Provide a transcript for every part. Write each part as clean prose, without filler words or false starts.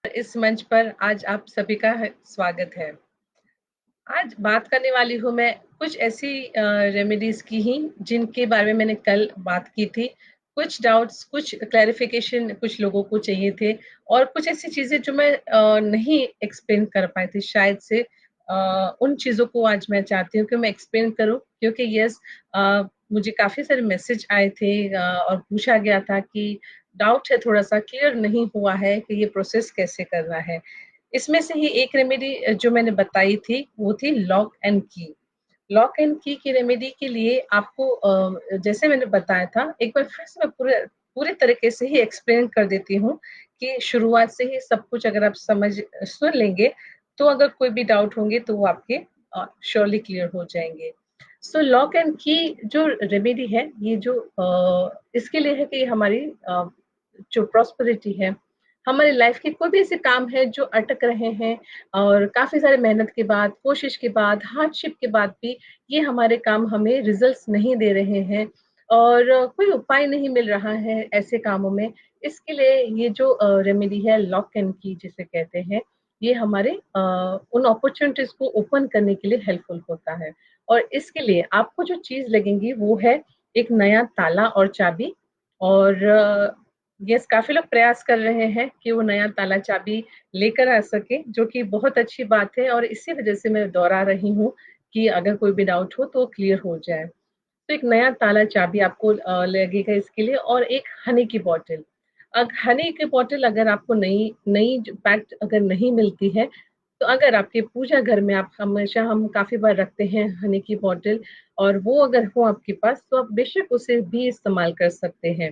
इस मंच पर आज आप सभी का स्वागत है। आज बात करने वाली हूँ मैं कुछ ऐसी रेमेडीज़ की ही जिनके बारे में मैंने कल बात की थी। कुछ डाउट्स, कुछ क्लैरिफ़िकेशन कुछ लोगों को चाहिए थे और कुछ ऐसी चीज़ें जो मैं नहीं एक्सप्लेन कर पाई थी शायद से उन चीज़ों को आज मैं चाहती हूँ कि मैं एक्सप्लेन करूँ क्योंकि मुझे काफ़ी सारे मैसेज आए थे और पूछा गया था कि डाउट है थोड़ा-सा क्लियर नहीं हुआ है कि ये प्रोसेस कैसे करना है। इसमें से ही एक रेमेडी जो मैंने बताई थी, वो थी लॉक एंड की। लॉक एंड की रेमेडी के लिए आपको जैसे मैंने बताया था, एक बार फिर से मैं पूरे पूरे तरीके से ही एक्सप्लेन कर देती हूँ कि शुरुआत से ही सब कुछ अगर आप सुन लेंगे, तो अगर कोई भी डाउट होंगे तो वो आपके श्योरली क्लियर हो जाएँगे। सो लॉक एंड की जो रेमेडी है, ये जो इसके लिए है कि हमारी जो प्रॉस्पेरिटी है, हमारी लाइफ के कोई भी ऐसे काम है जो अटक रहे हैं और काफ़ी सारे मेहनत के बाद, कोशिश के बाद, हार्डशिप के बाद भी ये हमारे काम हमें रिज़ल्ट्स नहीं दे रहे हैं और कोई उपाय नहीं मिल रहा है ऐसे कामों में। इसके लिए ये जो रेमेडी है लॉक एंड की जिसे कहते हैं, ये हमारे उन अपॉर्च्युनिटीज़ को ओपन करने के लिए हेल्पफुल होता है। और इसके लिए आपको जो चीज़ लगेंगी वो है एक नया ताला और चाबी और यस काफ़ी लोग प्रयास कर रहे हैं कि वो नया ताला चाबी लेकर आ सकें, जो कि बहुत अच्छी बात है और इसी वजह से मैं दोहरा रही हूँ कि अगर कोई भी डाउट हो तो क्लियर हो जाए। तो एक नया ताला चाबी आपको लगेगा इसके लिए और एक हनी की बॉटल। हनी की बॉटल अगर आपको नई नई जो पैक्ड अगर नहीं मिलती है, तो अगर आपके पूजा घर में आप हमेशा हम काफ़ी बार रखते हैं हनी की बॉटल और वो अगर हो आपके पास, तो आप बेशक उसे भी इस्तेमाल कर सकते हैं।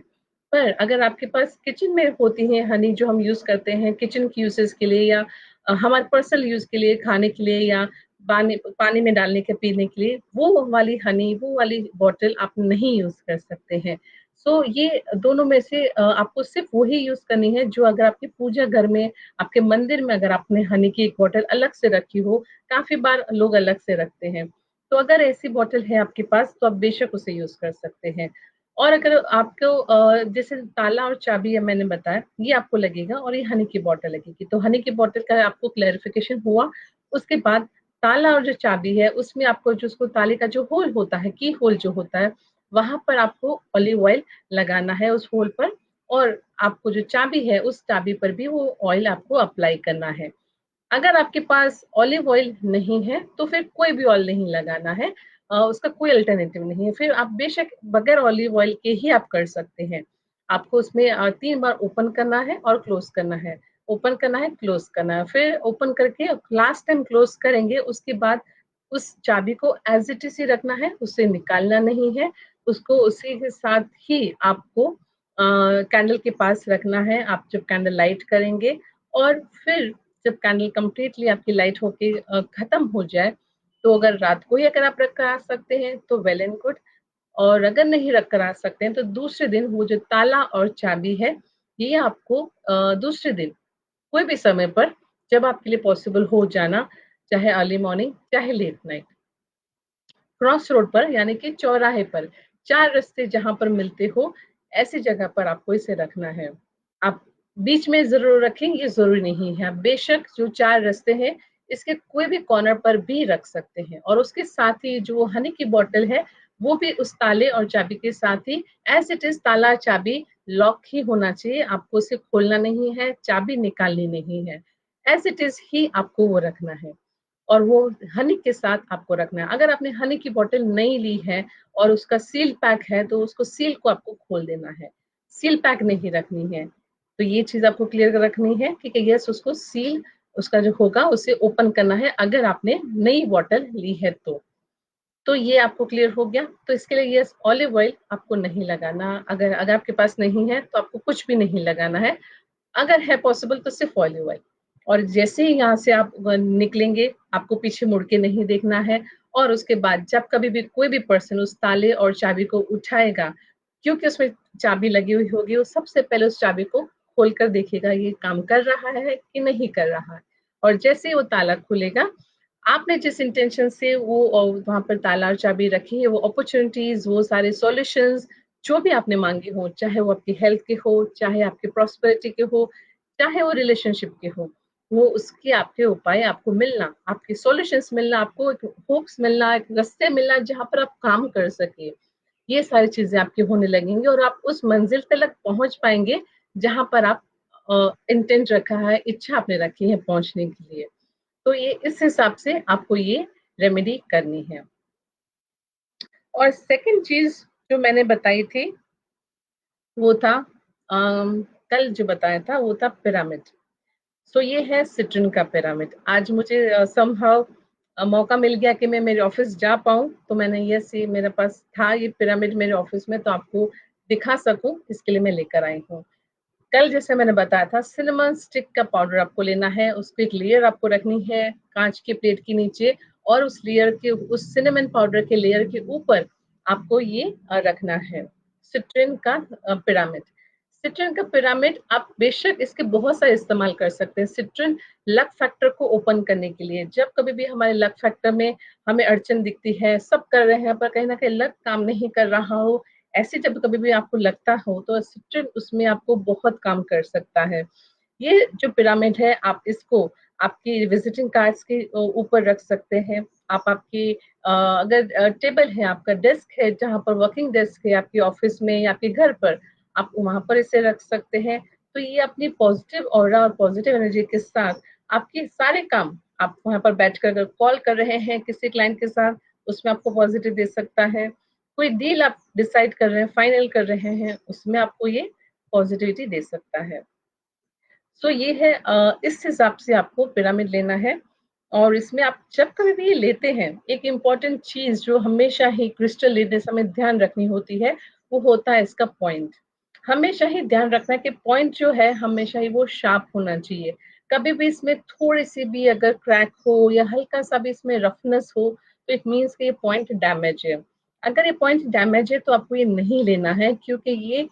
पर अगर आपके पास किचन में होती हैं हनी जो हम यूज़ करते हैं किचन की यूसेज़ के लिए या हमारे पर्सनल यूज़ के लिए, खाने के लिए या पानी पानी में डालने के पीने के लिए, वो वाली हनी, वो वाली बॉटल आप नहीं यूज़ कर सकते हैं। सो ये दोनों में से आपको सिर्फ़ वही यूज़ करनी है जो अगर आपके पूजा घर में, आपके मंदिर में अगर आपने हनी की एक बॉटल अलग से रखी हो, काफ़ी बार लोग अलग से रखते हैं। तो अगर ऐसी बॉटल है आपके पास तो आप बेशक उसे यूज़ कर सकते हैं। और अगर आपको जैसे ताला और चाबी मैंने बताया, ये आपको लगेगा और ये हनी की बॉटल लगेगी। तो हनी की बॉटल का आपको क्लैरिफ़िकेशन हुआ, उसके बाद ताला और जो चाबी है उसमें आपको जो उसको ताले का जो होल होता है, की होल जो होता है, वहाँ पर आपको ऑलिव ऑयल लगाना है उस होल पर और आपको जो चाबी है, उस चाबी पर भी वो ऑयल आपको अप्लाई करना है। अगर आपके पास ऑलिव ऑयल नहीं है, तो फिर कोई भी ऑयल नहीं लगाना है उसका कोई अल्टरनेटिव नहीं है। फिर आप बेशक बगैर ऑलिव ऑयल के ही आप कर सकते हैं। आपको उसमें 3 बार ओपन करना है और क्लोज़ करना है। ओपन करना है, क्लोज़ करना है। फिर ओपन करके लास्ट टाइम क्लोज़ करेंगे, उसके बाद उस चाबी को एज़ इट इज़ ही रखना है, उसे निकालना नहीं है। उसको उसी के साथ ही आपको कैंडल के पास रखना है, आप जब कैंडल लाइट करेंगे और फिर जब कैंडल कंप्लीटली आपकी लाइट होके खत्म हो जाए, तो अगर रात को ही अगर आप रख कर आ सकते हैं तो वेल एंड गुड और अगर नहीं रख कर आ सकते हैं तो दूसरे दिन वो जो ताला और चाबी है, ये आपको दूसरे दिन कोई भी समय पर जब आपके लिए पॉसिबल हो जाना, चाहे अर्ली मॉर्निंग, चाहे लेट नाइट, क्रॉस रोड पर यानी कि चौराहे पर, 4 रास्ते जहाँ पर मिलते हो, ऐसी जगह पर आपको इसे रखना है। आप बीच में ज़रूर रखें, ये ज़रूरी नहीं है। आप बेशक जो 4 रास्ते हैं, इसके कोई भी कॉर्नर पर भी रख सकते हैं और उसके साथ ही जो हनी की बॉटल है, वो भी उस ताले और चाबी के साथ ही एज़ इट इज़ ताला, चाबी लॉक ही होना चाहिए। आपको उसे खोलना नहीं है, चाबी निकालनी नहीं है। एज़ इट इज़ ही आपको वो रखना है। और वो हनी के साथ आपको रखना है। अगर आपने हनी की बॉटल नहीं ली है और उसका सील पैक है, तो उसको सील को आपको खोल देना है। सील पैक नहीं रखनी है। तो ये चीज़ आपको क्लियर रखनी है कि यस उसको सील उसका जो होगा उसे ओपन करना है अगर आपने नई बॉटल ली है तो। तो ये आपको क्लियर हो गया। तो इसके लिए यस ऑलिव ऑयल आपको नहीं लगाना। अगर अगर आपके पास नहीं है तो आपको कुछ भी नहीं लगाना है। अगर है पॉसिबल तो सिर्फ ऑलिव ऑयल और जैसे ही यहाँ से आप निकलेंगे, आपको पीछे मुड़ के नहीं देखना है और उसके बाद जब कभी भी कोई भी पर्सन उस ताले और चाबी को उठाएगा, क्योंकि उसमें चाबी लगी हुई होगी, वो सबसे पहले उस चाबी को खोल कर देखेगा ये काम कर रहा है कि नहीं कर रहा है और जैसे ही वो ताला खुलेगा, आपने जिस इंटेंशन से वो वहाँ पर ताला और चाबी रखी है, वो अपॉर्च्युनिटीज़, वो सारे सॉल्यूशंस जो भी आपने माँगे हों, चाहे वो आपकी हेल्थ के हो, चाहे आपकी प्रॉस्पेरिटी के हो, चाहे वो रिलेशनशिप के हो, वो उसके आपके उपाय आपको मिलना, आपके सॉल्यूशंस मिलना, आपको एक हुक्स मिलना, एक रास्ते मिलना जहाँ पर आप काम कर सके। ये सारी चीज़ें आपकी होने लगेंगी और आप उस मंजिल तक पहुँच पाएँगे जहाँ पर आप इंटेंट रखा है, इच्छा आपने रखी है पहुँचने के लिए। तो ये इस हिसाब से आपको ये रेमेडी करनी है। और सेकंड चीज़ जो मैंने बताई थी, वो था कल जो बताया था वो था पिरामिड। सो ये है सिट्रन का पिरामिड। आज मुझे समहाउ मौका मिल गया कि मैं मेरे ऑफिस जा पाऊँ, तो मैंने यस ये मेरे पास था ये पिरामिड मेरे ऑफिस में, तो आपको दिखा सकूँ इसके लिए मैं लेकर आई हूँ। कल जैसे मैंने बताया था सिनेमन स्टिक का पाउडर आपको लेना है, उसको एक लेयर आपको रखनी है काँच के प्लेट के नीचे और उस लेयर के उस सिनेमन पाउडर के लेयर के ऊपर आपको ये रखना है सिट्रिन का पिरामिड। सिट्रिन का पिरामिड आप बेशक इसके बहुत सारे इस्तेमाल कर सकते हैं। सिट्रिन लक फैक्टर को ओपन करने के लिए, जब कभी भी हमारे लक फैक्टर में हमें अड़चन दिखती है, सब कर रहे हैं पर कहीं न कहीं लक काम नहीं कर रहा हो, ऐसे जब कभी भी आपको लगता हो तो सिट्रिन उसमें आपको बहुत काम कर सकता है। ये जो पिरामिड है आप इसको आपकी विजिटिंग कार्ड्स के ऊपर रख सकते हैं। आप आपकी अगर टेबल है, आपका डेस्क है, जहाँ पर वर्किंग डेस्क है आपके ऑफिस में या आपके घर पर, आप वहाँ पर इसे रख सकते हैं। तो ये अपनी पॉजिटिव ऑरा और पॉजिटिव एनर्जी के साथ आपके सारे काम आप वहाँ पर बैठकर अगर कॉल कर रहे हैं किसी क्लाइंट के साथ, उसमें आपको पॉजिटिव दे सकता है। कोई डील आप डिसाइड कर रहे हैं, फाइनल कर रहे हैं, उसमें आपको ये पॉजिटिविटी दे सकता है। सो ये है इस हिसाब से आपको पिरामिड लेना है और इसमें आप जब कभी भी ये लेते हैं, एक इम्पोर्टेंट चीज़ जो हमेशा ही क्रिस्टल लेने समय ध्यान रखनी होती है, वो होता है इसका पॉइंट। हमेशा ही ध्यान रखना है कि पॉइंट जो है हमेशा ही वो शार्प होना चाहिए। कभी भी इसमें थोड़ी-सी भी अगर क्रैक हो या हल्का-सा भी इसमें रफनेस हो, तो इट मीन्स कि ये पॉइंट डैमेज है। अगर ये पॉइंट डैमेज है तो आपको ये नहीं लेना है क्योंकि ये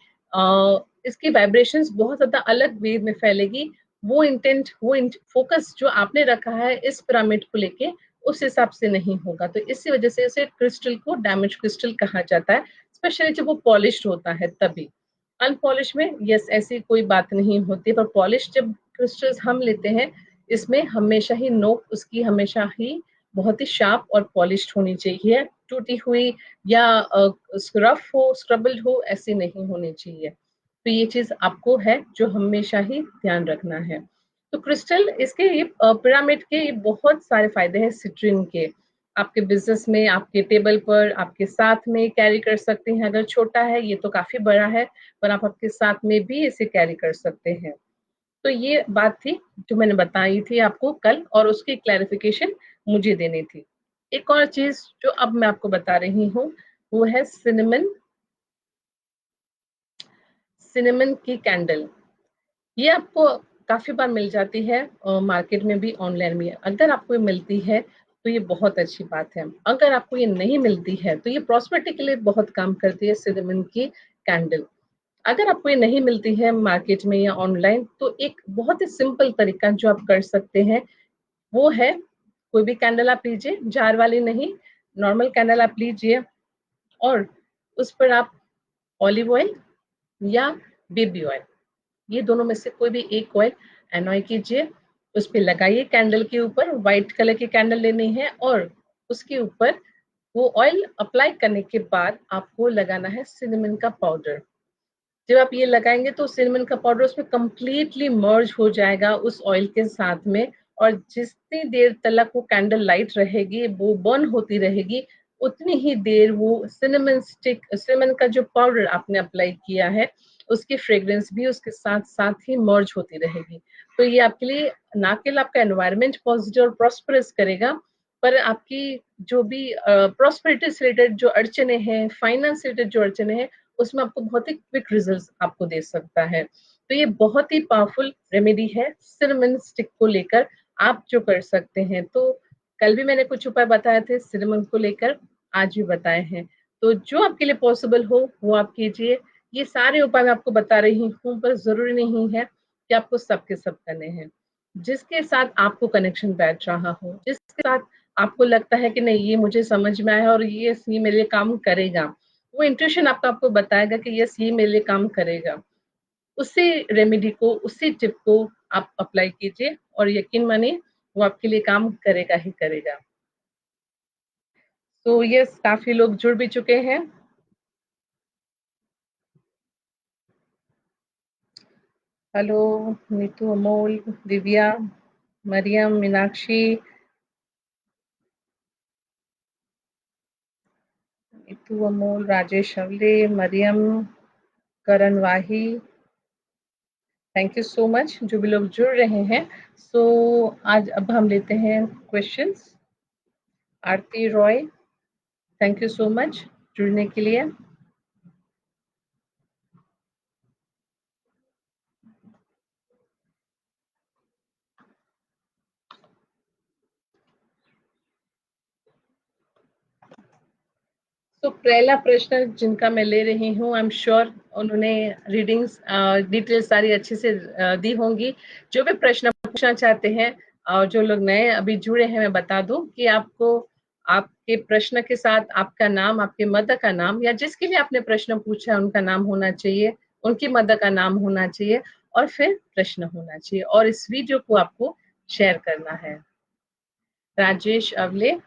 इसकी वाइब्रेशंस बहुत ज़्यादा अलग वे में फैलेगी। वो इंटेंट वो फोकस जो आपने रखा है इस पिरामिड को लेके, उस हिसाब से नहीं होगा। तो इसी वजह से इसे क्रिस्टल को डैमेज क्रिस्टल कहा जाता है, स्पेशली जब वो पॉलिश्ड होता है तभी। अनपॉलिश में यस ऐसी कोई बात नहीं होती, पर पॉलिश जब क्रिस्टल्स हम लेते हैं, इसमें हमेशा ही नोक उसकी हमेशा ही बहुत ही शार्प और पॉलिश्ड होनी चाहिए। टूटी हुई या रफ हो, स्क्रबल्ड हो, ऐसी नहीं होनी चाहिए। तो ये चीज़ आपको है जो हमेशा ही ध्यान रखना है। तो क्रिस्टल इसके ये पिरामिड के ये बहुत सारे फ़ायदे हैं सिट्रिन के। आपके बिज़नेस में, आपके टेबल पर, आपके साथ में कैरी कर सकते हैं। अगर छोटा है, ये तो काफ़ी बड़ा है, पर आप आपके साथ में भी इसे कैरी कर सकते हैं। तो ये बात थी जो मैंने बताई थी आपको कल और उसकी क्लैरिफ़िकेशन मुझे देनी थी। एक और चीज़ जो अब मैं आपको बता रही हूँ, वो है सिनेमन की कैंडल। ये आपको काफ़ी बार मिल जाती है मार्केट में भी, ऑनलाइन भी। अगर आपको ये मिलती है, तो ये बहुत अच्छी बात है। अगर आपको ये नहीं मिलती है, तो ये प्रॉस्पेरिटी के लिए बहुत काम करती है सिनेमन की कैंडल। अगर आपको ये नहीं मिलती है मार्केट में या ऑनलाइन, तो एक बहुत ही सिंपल तरीका जो आप कर सकते हैं, वो है कोई भी कैंडल आप लीजिए, जार वाली नहीं, नॉर्मल कैंडल आप लीजिए और उस पर आप ऑलिव ऑयल या बेबी ऑयल, ये दोनों में से कोई भी एक ऑयल एनॉय कीजिए, उस पे लगाइए कैंडल के ऊपर, व्हाइट कलर की कैंडल लेनी है और उसके ऊपर वो ऑयल अप्लाई करने के बाद आपको लगाना है सिनेमन का पाउडर। जब आप ये लगाएँगे तो सिनेमन का पाउडर उसमें कंप्लीटली मर्ज हो जाएगा उस ऑयल के साथ में और जितनी देर तलक वो कैंडल लाइट रहेगी, वो बर्न होती रहेगी, उतनी ही देर वो सिनेमन का जो पाउडर आपने अप्लाई किया है, उसकी फ्रेग्रेंस भी उसके साथ-साथ ही मर्ज होती रहेगी। तो ये आपके लिए ना केवल आपका एनवायरनमेंट पॉजिटिव और प्रॉस्पेरस करेगा, पर आपकी जो भी प्रॉस्पेरिटी से रिलेटेड जो अड़चनें हैं, फाइनेंस से रिलेटेड जो अड़चनें हैं, उसमें आपको बहुत ही क्विक रिजल्ट्स आपको दे सकता है। तो ये बहुत ही पावरफुल रेमेडी है सिनेमन स्टिक को लेकर आप जो कर सकते हैं। तो कल भी मैंने कुछ उपाय बताए थे सिनेमन को लेकर, आज भी बताए हैं। तो जो आपके लिए पॉसिबल हो वो आप कीजिए। ये सारे उपाय मैं आपको बता रही हूँ, पर ज़रूरी नहीं है कि आपको सब के सब करने हैं। जिसके साथ आपको कनेक्शन बैठ रहा हो, जिसके साथ आपको लगता है कि नहीं ये मुझे समझ में आया और ये मेरे लिए काम करेगा। वो इंट्यूशन आपको आपको बताएगा कि यस ये मेरे लिए काम करेगा। उसी रेमेडी को, उसी टिप को आप अप्लाई कीजिए और यकीन मानिए वो आपके लिए काम करेगा ही करेगा। तो यस, काफ़ी लोग जुड़ भी चुके हैं। Hello, Neetu, Amol, Divya, Mariam, Meenakshi, Neetu, Amol, Rajesh Awale, Mariam, Karan Wahi, thank you so much जो भी लोग जुड़ रहे हैं। सो आज अब हम लेते हैं questions. Aarti Roy, thank you so much जुड़ने के लिए। तो पहला प्रश्न जिनका मैं ले रही हूँ, आई एम श्योर उन्होंने रीडिंग्स डिटेल सारी अच्छे से दी होंगी। जो भी प्रश्न पूछना चाहते हैं और जो लोग नए अभी जुड़े हैं, मैं बता दूं कि आपको आपके प्रश्न के साथ आपका नाम, आपके मदर का नाम या जिसके लिए आपने प्रश्न पूछा है उनका नाम होना चाहिए, उनकी मदर का नाम होना चाहिए और फिर प्रश्न होना चाहिए और इस वीडियो को आपको शेयर करना है। Rajesh Awale,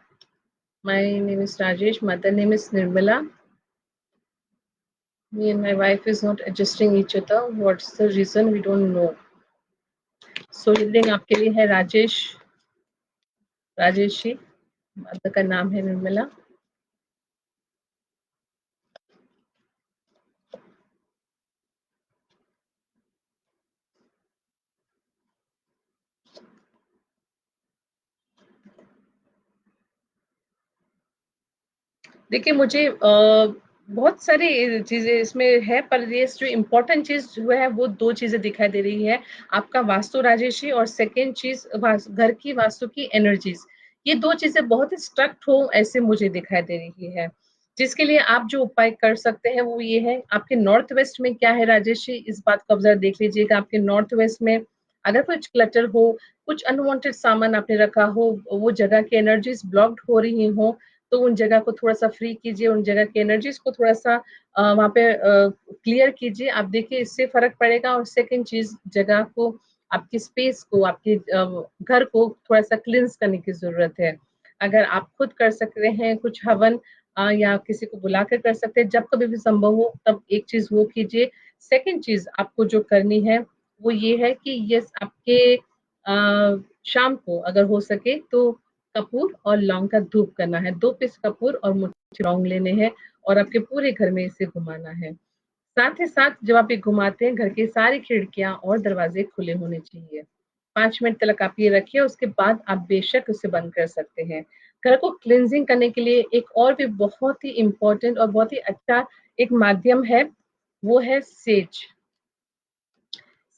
my name is Rajesh, mother name is Nirmala. Me and my wife is not adjusting each other. What's the reason? We don't know. So reading आपके लिए है राजेश, राजेश जी, मदर का नाम है निर्मला। देखिए मुझे बहुत सारी चीजें इसमें है, पर ये जो इम्पोर्टेंट चीज जो है वो दो चीजें दिखाई दे रही है। आपका वास्तु राजेश जी और सेकंड चीज घर की वास्तु की एनर्जीज, ये दो चीजें बहुत ही स्ट्रक्ट हो ऐसे मुझे दिखाई दे रही है। जिसके लिए आप जो उपाय कर सकते हैं वो ये है, आपके नॉर्थ वेस्ट में क्या है राजेश जी, इस बात को ऑब्जर्व देख लीजिएगा। आपके नॉर्थ वेस्ट में अगर कुछ क्लटर हो, कुछ अनवांटेड सामान आपने रखा हो, वो जगह की एनर्जीज ब्लॉक्ड हो रही हो, तो उन जगह को थोड़ा-सा फ्री कीजिए, उन जगह की एनर्जीज़ को थोड़ा-सा वहाँ पे क्लियर कीजिए। आप देखिए इससे फ़र्क पड़ेगा। और सेकंड चीज़, जगह को, आपकी स्पेस को, आपके घर को थोड़ा-सा क्लींस करने की ज़रूरत है। अगर आप खुद कर सकते हैं कुछ हवन या किसी को बुलाकर कर सकते हैं, जब कभी भी संभव हो तब एक चीज़ वो कीजिए। सेकंड चीज़ आपको जो करनी है वो ये है कि यस, आपके शाम को अगर हो सके तो कपूर और लौंग का धूप करना है। 2 पीस कपूर और मुट्ठी लौंग लेने हैं और आपके पूरे घर में इसे घुमाना है। साथ ही साथ जब आप ये घुमाते हैं, घर की सारी खिड़कियाँ और दरवाजे खुले होने चाहिए। 5 मिनट तक आप ये रखिए, उसके बाद आप बेशक उसे बंद कर सकते हैं। घर को क्लींजिंग करने के लिए एक और भी बहुत ही इम्पोर्टेंट और बहुत ही अच्छा एक माध्यम है, वो है सेज।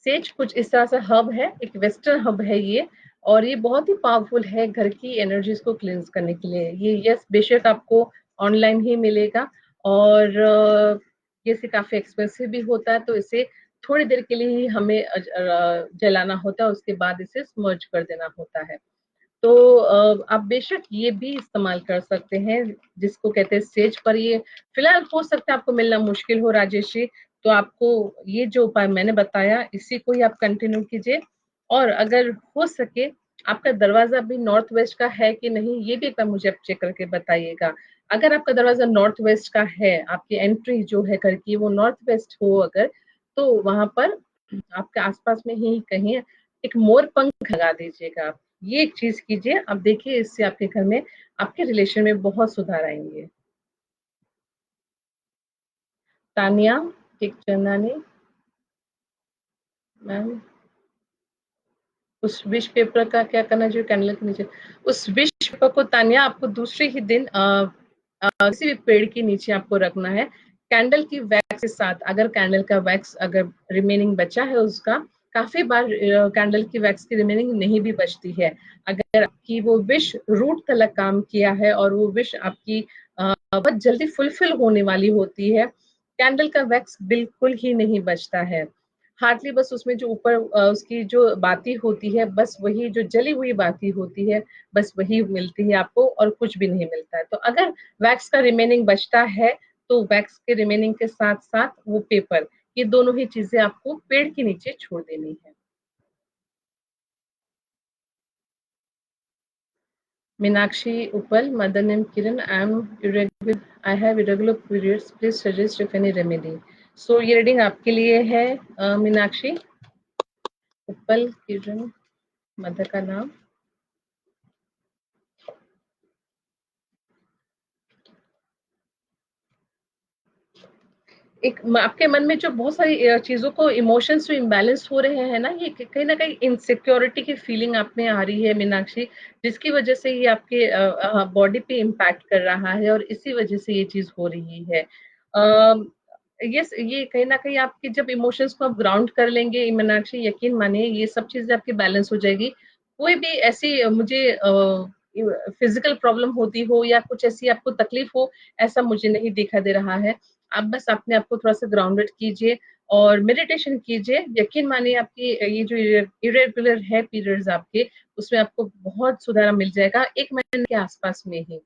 सेज कुछ इस तरह से हर्ब है, एक वेस्टर्न हर्ब है ये, और ये बहुत ही पावरफुल है घर की एनर्जीज को क्लींस करने के लिए। ये यस बेशक आपको ऑनलाइन ही मिलेगा और ये से काफ़ी एक्सपेंसिव भी होता है, तो इसे थोड़ी देर के लिए ही हमें जलाना होता है, उसके बाद इसे स्मर्ज कर देना होता है। तो आप बेशक ये भी इस्तेमाल कर सकते हैं, जिसको कहते हैं सेज, पर ये फिलहाल हो सकता है आपको मिलना मुश्किल हो राजेश जी, तो आपको ये जो उपाय मैंने बताया इसी को ही आप कंटिन्यू कीजिए। और अगर हो सके, आपका दरवाजा भी नॉर्थ वेस्ट का है कि नहीं, ये भी एक बार मुझे आप चेक करके बताइएगा। अगर आपका दरवाजा नॉर्थ वेस्ट का है, आपकी एंट्री जो है घर की वो नॉर्थ वेस्ट हो अगर, तो वहां पर आपके आसपास में ही कहीं एक मोर पंख लगा दीजिएगा। ये एक चीज कीजिए, आप देखिए इससे आपके घर में, आपके रिलेशन में बहुत सुधार आएंगे। तानिया टिकचंदानी मैम, उस विश पेपर का क्या करना चाहिए कैंडल के नीचे? उस विश पेपर को तानिया आपको दूसरे ही दिन किसी भी पेड़ के नीचे आपको रखना है, कैंडल की वैक्स के साथ। अगर कैंडल का वैक्स अगर रिमेनिंग बचा है उसका, काफी बार कैंडल की वैक्स की रिमेनिंग नहीं भी बचती है। अगर आपकी वो विश रूट तलक काम किया है और वो विश आपकी बहुत जल्दी फुलफिल होने वाली होती है, कैंडल का वैक्स बिल्कुल ही नहीं बचता है। हार्डली बस उसमें जो ऊपर उसकी जो बाती होती है, बस वही जो जली हुई बाती होती है, बस वही मिलती है आपको और कुछ भी नहीं मिलता है। तो अगर वैक्स का रिमेनिंग बचता है, तो वैक्स के रिमेनिंग के साथ-साथ वो पेपर, ये दोनों ही चीज़ें आपको पेड़ के नीचे छोड़ देनी है। Meenakshi Uppal, mother name Kiran. I have irregular periods. Please suggest if any remedy. So ये रीडिंग आपके लिए है मीनाक्षी Uppal Kiran, मदर का नाम। एक आपके मन में जो बहुत सारी चीजों को इमोशंस जो इम्बैलेंस हो रहे हैं ना, ये कहीं ना कहीं इनसिक्योरिटी की फीलिंग आप में आ रही है मीनाक्षी, जिसकी वजह से ये आपके बॉडी पे इम्पैक्ट कर रहा है और इसी वजह से ये चीज हो रही है। यस, ये कहीं ना कहीं आपके जब इमोशंस को आप ग्राउंड कर लेंगे मीनाक्षी, यकीन मानिए ये सब चीजें आपकी बैलेंस हो जाएगी। कोई भी ऐसी मुझे फिजिकल प्रॉब्लम होती हो या कुछ ऐसी आपको तकलीफ हो, ऐसा मुझे नहीं दिखा दे रहा है। आप बस अपने आप को थोड़ा-सा ग्राउंडेड कीजिए और मेडिटेशन कीजिए। यकीन मानिए आपकी ये जो इर्रेगुलर है पीरियड्स आपके, उसमें आपको बहुत सुधार मिल जाएगा 1 महीने के आस-पास में ही।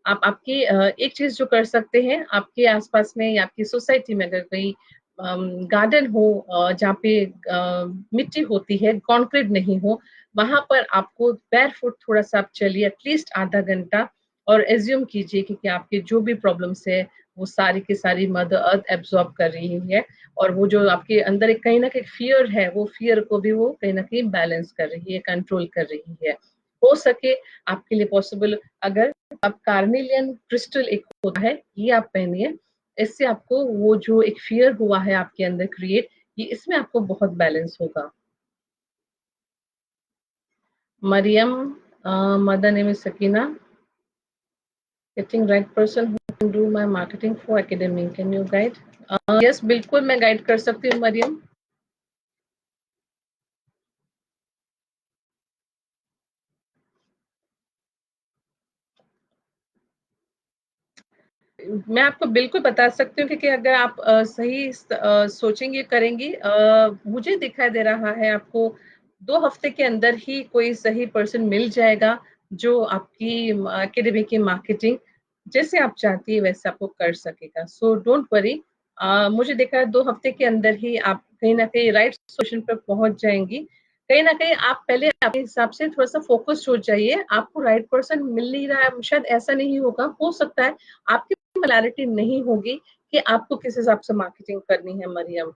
आप आपकी एक चीज़ जो कर सकते हैं, आपके आस-पास में या आपकी सोसाइटी में अगर कोई गार्डन हो जहाँ पे मिट्टी होती है, कंक्रीट नहीं हो, वहाँ पर आपको बैरफुट थोड़ा-सा आप चलिए एटलीस्ट आधा घंटा और अज़्यूम कीजिए कि आपकी जो भी प्रॉब्लम्स है, वो सारी की सारी मदर अर्थ एब्ज़ॉर्ब कर रही है और वो जो आपके अंदर एक कहीं न कहीं फ़ियर है, वो फ़ियर को भी वो कहीं न कहीं बैलेंस कर रही है, कंट्रोल कर रही है। हो सके आपके लिए पॉसिबल अगर आप कार्नेलियन क्रिस्टल एक होता है, ये आप पहनिए। इससे आपको वो जो एक फ़ियर हुआ है आपके अंदर क्रिएट, ये इसमें आपको बहुत बैलेंस होगा। Mariam, mother name is Sakina. Getting right person who can do my marketing for academy. Can you guide? Yes, बिल्कुल मैं गाइड कर सकती हूँ मरियम। मैं आपको बिल्कुल बता सकती हूँ क्योंकि अगर आप सही सोचेंगे करेंगी, मुझे दिखाई दे रहा है आपको 2 हफ्ते के अंदर ही कोई सही पर्सन मिल जाएगा जो आपकी एकेडमी की मार्केटिंग जैसे आप चाहती है वैसे आपको कर सकेगा। सो डोंट वरी, मुझे देखा है 2 हफ्ते के अंदर ही आप कहीं न कहीं राइट सोल्यूशन पे पहुँच जाएँगी। कहीं न कहीं आप पहले अपने हिसाब से थोड़ा-सा फ़ोकस्ड हो जाइए, आपको राइट पर्सन मिल नहीं रहा है, शायद ऐसा नहीं होगा, हो सकता है आपकी क्लैरिटी नहीं होगी कि आपको किस हिसाब से मार्केटिंग करनी है मरियम।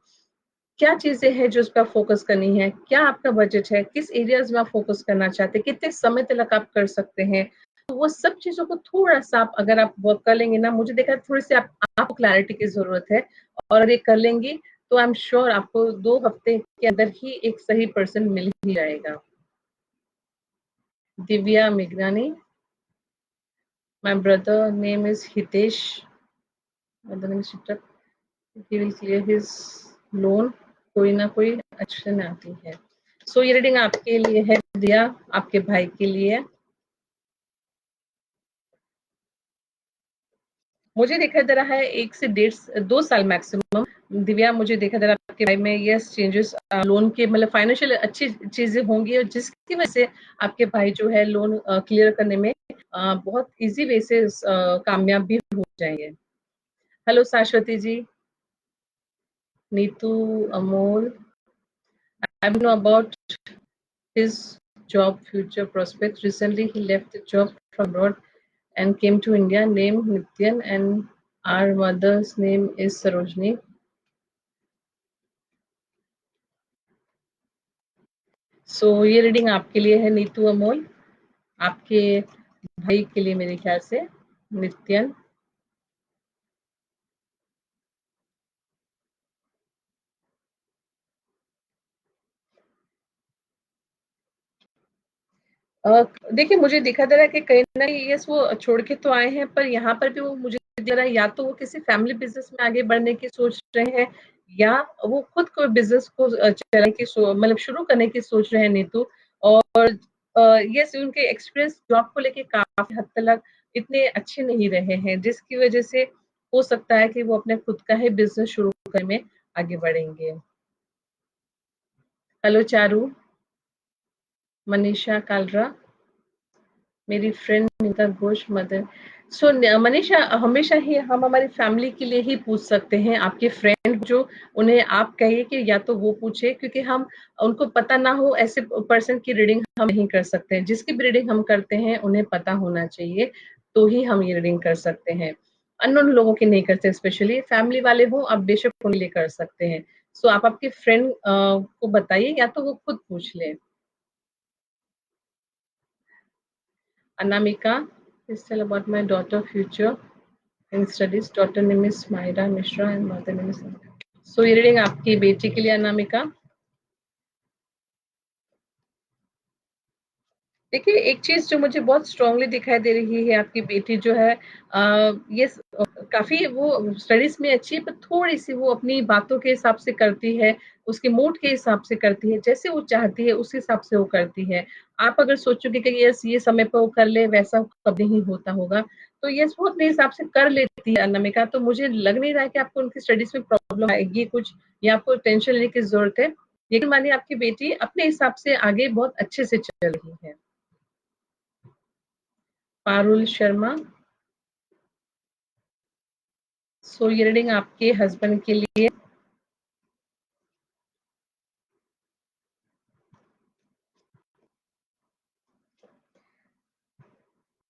क्या चीज़ें हैं जो उस पे आप फ़ोकस करनी है? क्या आपका बजट है? किस एरियाज़ में आप फ़ोकस करना चाहते हैं? कितने समय तक आप कर सकते हैं? तो वो सब चीज़ों को थोड़ा-सा आप अगर आप वर्क कर लेंगे ना, मुझे देखा है थोड़ी-सी आप आपको क्लैरिटी की ज़रूरत है और ये कर लेंगी तो आई एम श्योर आपको 2 हफ्ते के अंदर ही एक सही पर्सन मिल ही जाएगा। दिव्या मेघनानी, my brother name is Hitesh, mother name is Chitra. he will clear his loan, कोई ना कोई एक्शन आती है। सो ये रीडिंग आपके लिए है दिया, आपके भाई के लिए। मुझे दिखाई दे रहा है 1 से 2 साल मैक्सिमम। दिव्या, मुझे दिखाई दे रहा है आपके भाई में यस चेंजेस लोन के मतलब फाइनेंशियल अच्छी चीजें होंगी और जिसकी वजह से आपके भाई जो है लोन क्लियर करने में बहुत इजी वे से कामयाब भी हो जाएंगे। Hello Shashwati ji, Neetu, Amol, I know about his job future prospects. Recently, he left the job from abroad and came to India, named Nityan, and our mother's name is Sarojini. So ये reading आपके लिए है नीतू अमोल, आपके भाई के लिए मेरे ख्याल से नित्यन। देखिए मुझे दिखा दे रहा है कि कहीं न कहीं यस वो छोड़ के तो आए हैं, पर यहाँ पर भी वो मुझे दिख रहा है या तो वो किसी फैमिली बिज़नेस में आगे बढ़ने की सोच रहे हैं या वो खुद को बिज़नेस को चलाने की मतलब शुरू करने की सोच रहे हैं नीतू। और यस उनके एक्सपीरियंस जॉब को लेके काफ़ी हद तक इतने अच्छे नहीं रहे हैं, जिसकी वजह से हो सकता है कि वो अपने खुद का ही बिज़नेस शुरू करने में आगे बढ़ेंगे। हेलो चारू, मनीषा कालरा, मेरी फ्रेंड नीता घोष, मदर। सो मनीषा, हमेशा ही हम हमारी फैमिली के लिए ही पूछ सकते हैं। आपके फ्रेंड जो, उन्हें आप कहिए कि या तो वो पूछे, क्योंकि हम उनको पता ना हो ऐसे पर्सन की रीडिंग हम नहीं कर सकते हैं। जिसकी भी रीडिंग हम करते हैं उन्हें पता होना चाहिए, तो ही हम ये रीडिंग कर सकते हैं। अननोन लोगों की नहीं करते, स्पेशली फैमिली वाले हो आप बेशक उनके लिए कर सकते हैं। सो आप आपके फ्रेंड को बताइए, या तो वो खुद पूछ ले। Anamika, please tell about my daughter future in studies. Daughter name is Maira Mishra and mother name is Anamika. So ये रीडिंग आपकी बेटी के लिए अनामिका। देखिए, एक चीज़ जो मुझे बहुत स्ट्रांगली दिखाई दे रही है, आपकी बेटी जो है ये काफ़ी वो स्टडीज़ में अच्छी है, पर थोड़ी-सी वो अपनी बातों के हिसाब से करती है, उसके मूड के हिसाब से करती है, जैसे वो चाहती है उस हिसाब से वो करती है। आप अगर सोचोगे कि यस ये समय पे वो कर ले, वैसा कभी नहीं होता होगा। तो यस वो अपने हिसाब से कर लेती है अनामिका, तो मुझे लग नहीं रहा है कि आपको उनकी स्टडीज़ में प्रॉब्लम आएगी कुछ, या आपको टेंशन लेने की ज़रूरत है। यकीन मानिए आपकी बेटी अपने हिसाब से आगे बहुत अच्छे से चल रही है। पारुल शर्मा। सो ये रीडिंग आपके हस्बैंड के लिए।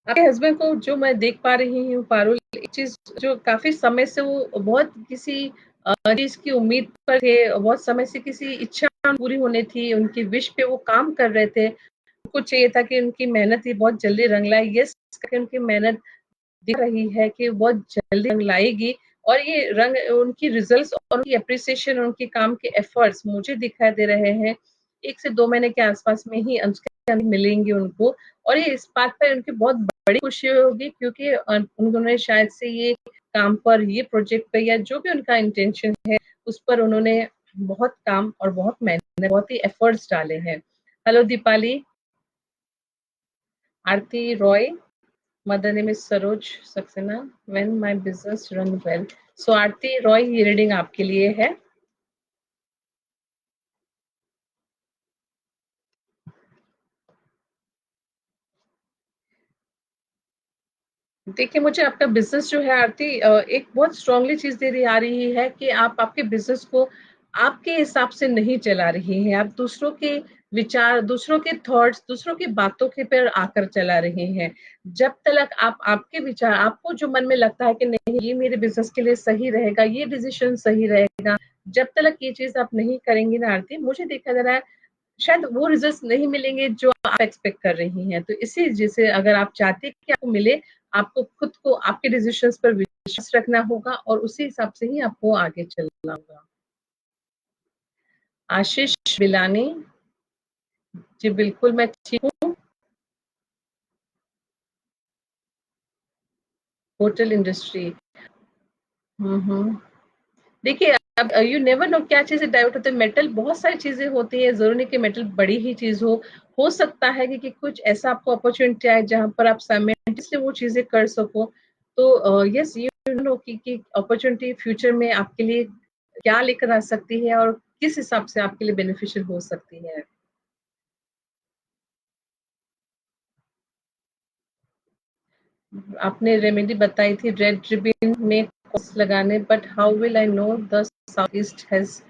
आपके हस्बैंड को जो मैं देख पा रही हूँ पारुल, एक चीज जो काफी समय से वो बहुत किसी चीज की उम्मीद पर थे, बहुत समय से किसी इच्छा पूरी होने थी, उनकी विश पे वो काम कर रहे थे। उनको चाहिए था कि उनकी मेहनत ही बहुत जल्दी रंग लाए। यस, उनकी मेहनत दिख रही है कि बहुत जल्दी रंग लाएगी, और ये रंग उनकी रिजल्ट्स और उनकी एप्रिसिएशन, उनके काम के एफर्ट्स मुझे दिखाई दे रहे हैं 1 से 2 महीने के आसपास में ही उसके मिलेंगे उनको। और ये इस बात पर उनकी बहुत बड़ी खुशी होगी, क्योंकि उन्होंने शायद से ये काम पर, ये प्रोजेक्ट पे, या जो भी उनका इंटेंशन है उस पर उन्होंने बहुत काम और बहुत मेहनत, बहुत ही एफर्ट्स डाले हैं। Hello Deepali. Aarti Roy, mother name is Saroj Saxena, when my business run well. So आरती रॉय, ये रीडिंग आपके लिए है। देखिए, मुझे आपका बिज़नेस जो है आरती एक बहुत स्ट्रांगली चीज़ दे रही आ रही है कि आप आपके बिज़नेस को आपके हिसाब से नहीं चला रही हैं। आप दूसरों के विचार, दूसरों के थॉट्स, दूसरों की बातों के पर आकर चला रहे हैं। जब तक आप आपके विचार, आपको जो मन में लगता है कि नहीं ये मेरे बिज़नेस के लिए सही रहेगा, ये डिसीज़न सही रहेगा, जब तक ये चीज़ आप नहीं करेंगी ना आरती, मुझे देखा जा रहा है शायद वो रिजल्ट्स नहीं मिलेंगे जो आप एक्सपेक्ट कर रही हैं। तो इसी वजह से अगर आप चाहते हैं कि आपको मिले, आपको खुद को आपके डिसीजंस पर विश्वास रखना होगा और उसी हिसाब से ही आपको आगे चलना होगा। आशीष बिलानी। जी बिल्कुल, मैं ठीक हूँ। Hotel industry. हम्म। देखिए, अब यू नेवर नो क्या चीजें डाइवर्ट होते हैं। मेटल, बहुत सारी चीजें होती है, जरूरी नहीं कि मेटल बड़ी ही चीज हो सकता है कि कुछ ऐसा आपको अपॉर्चुनिटी आए जहां पर आप साइमल्टेनियसली वो चीजें कर सको। तो यस, यू नो कि अपॉर्चुनिटी फ्यूचर में आपके लिए क्या लेकर आ सकती है और किस हिसाब से आपके लिए बेनिफिशियल हो सकती है। आपने रेमेडी बताई थी रेड रिबन में कॉस्ट लगाने, but how will I know the south east has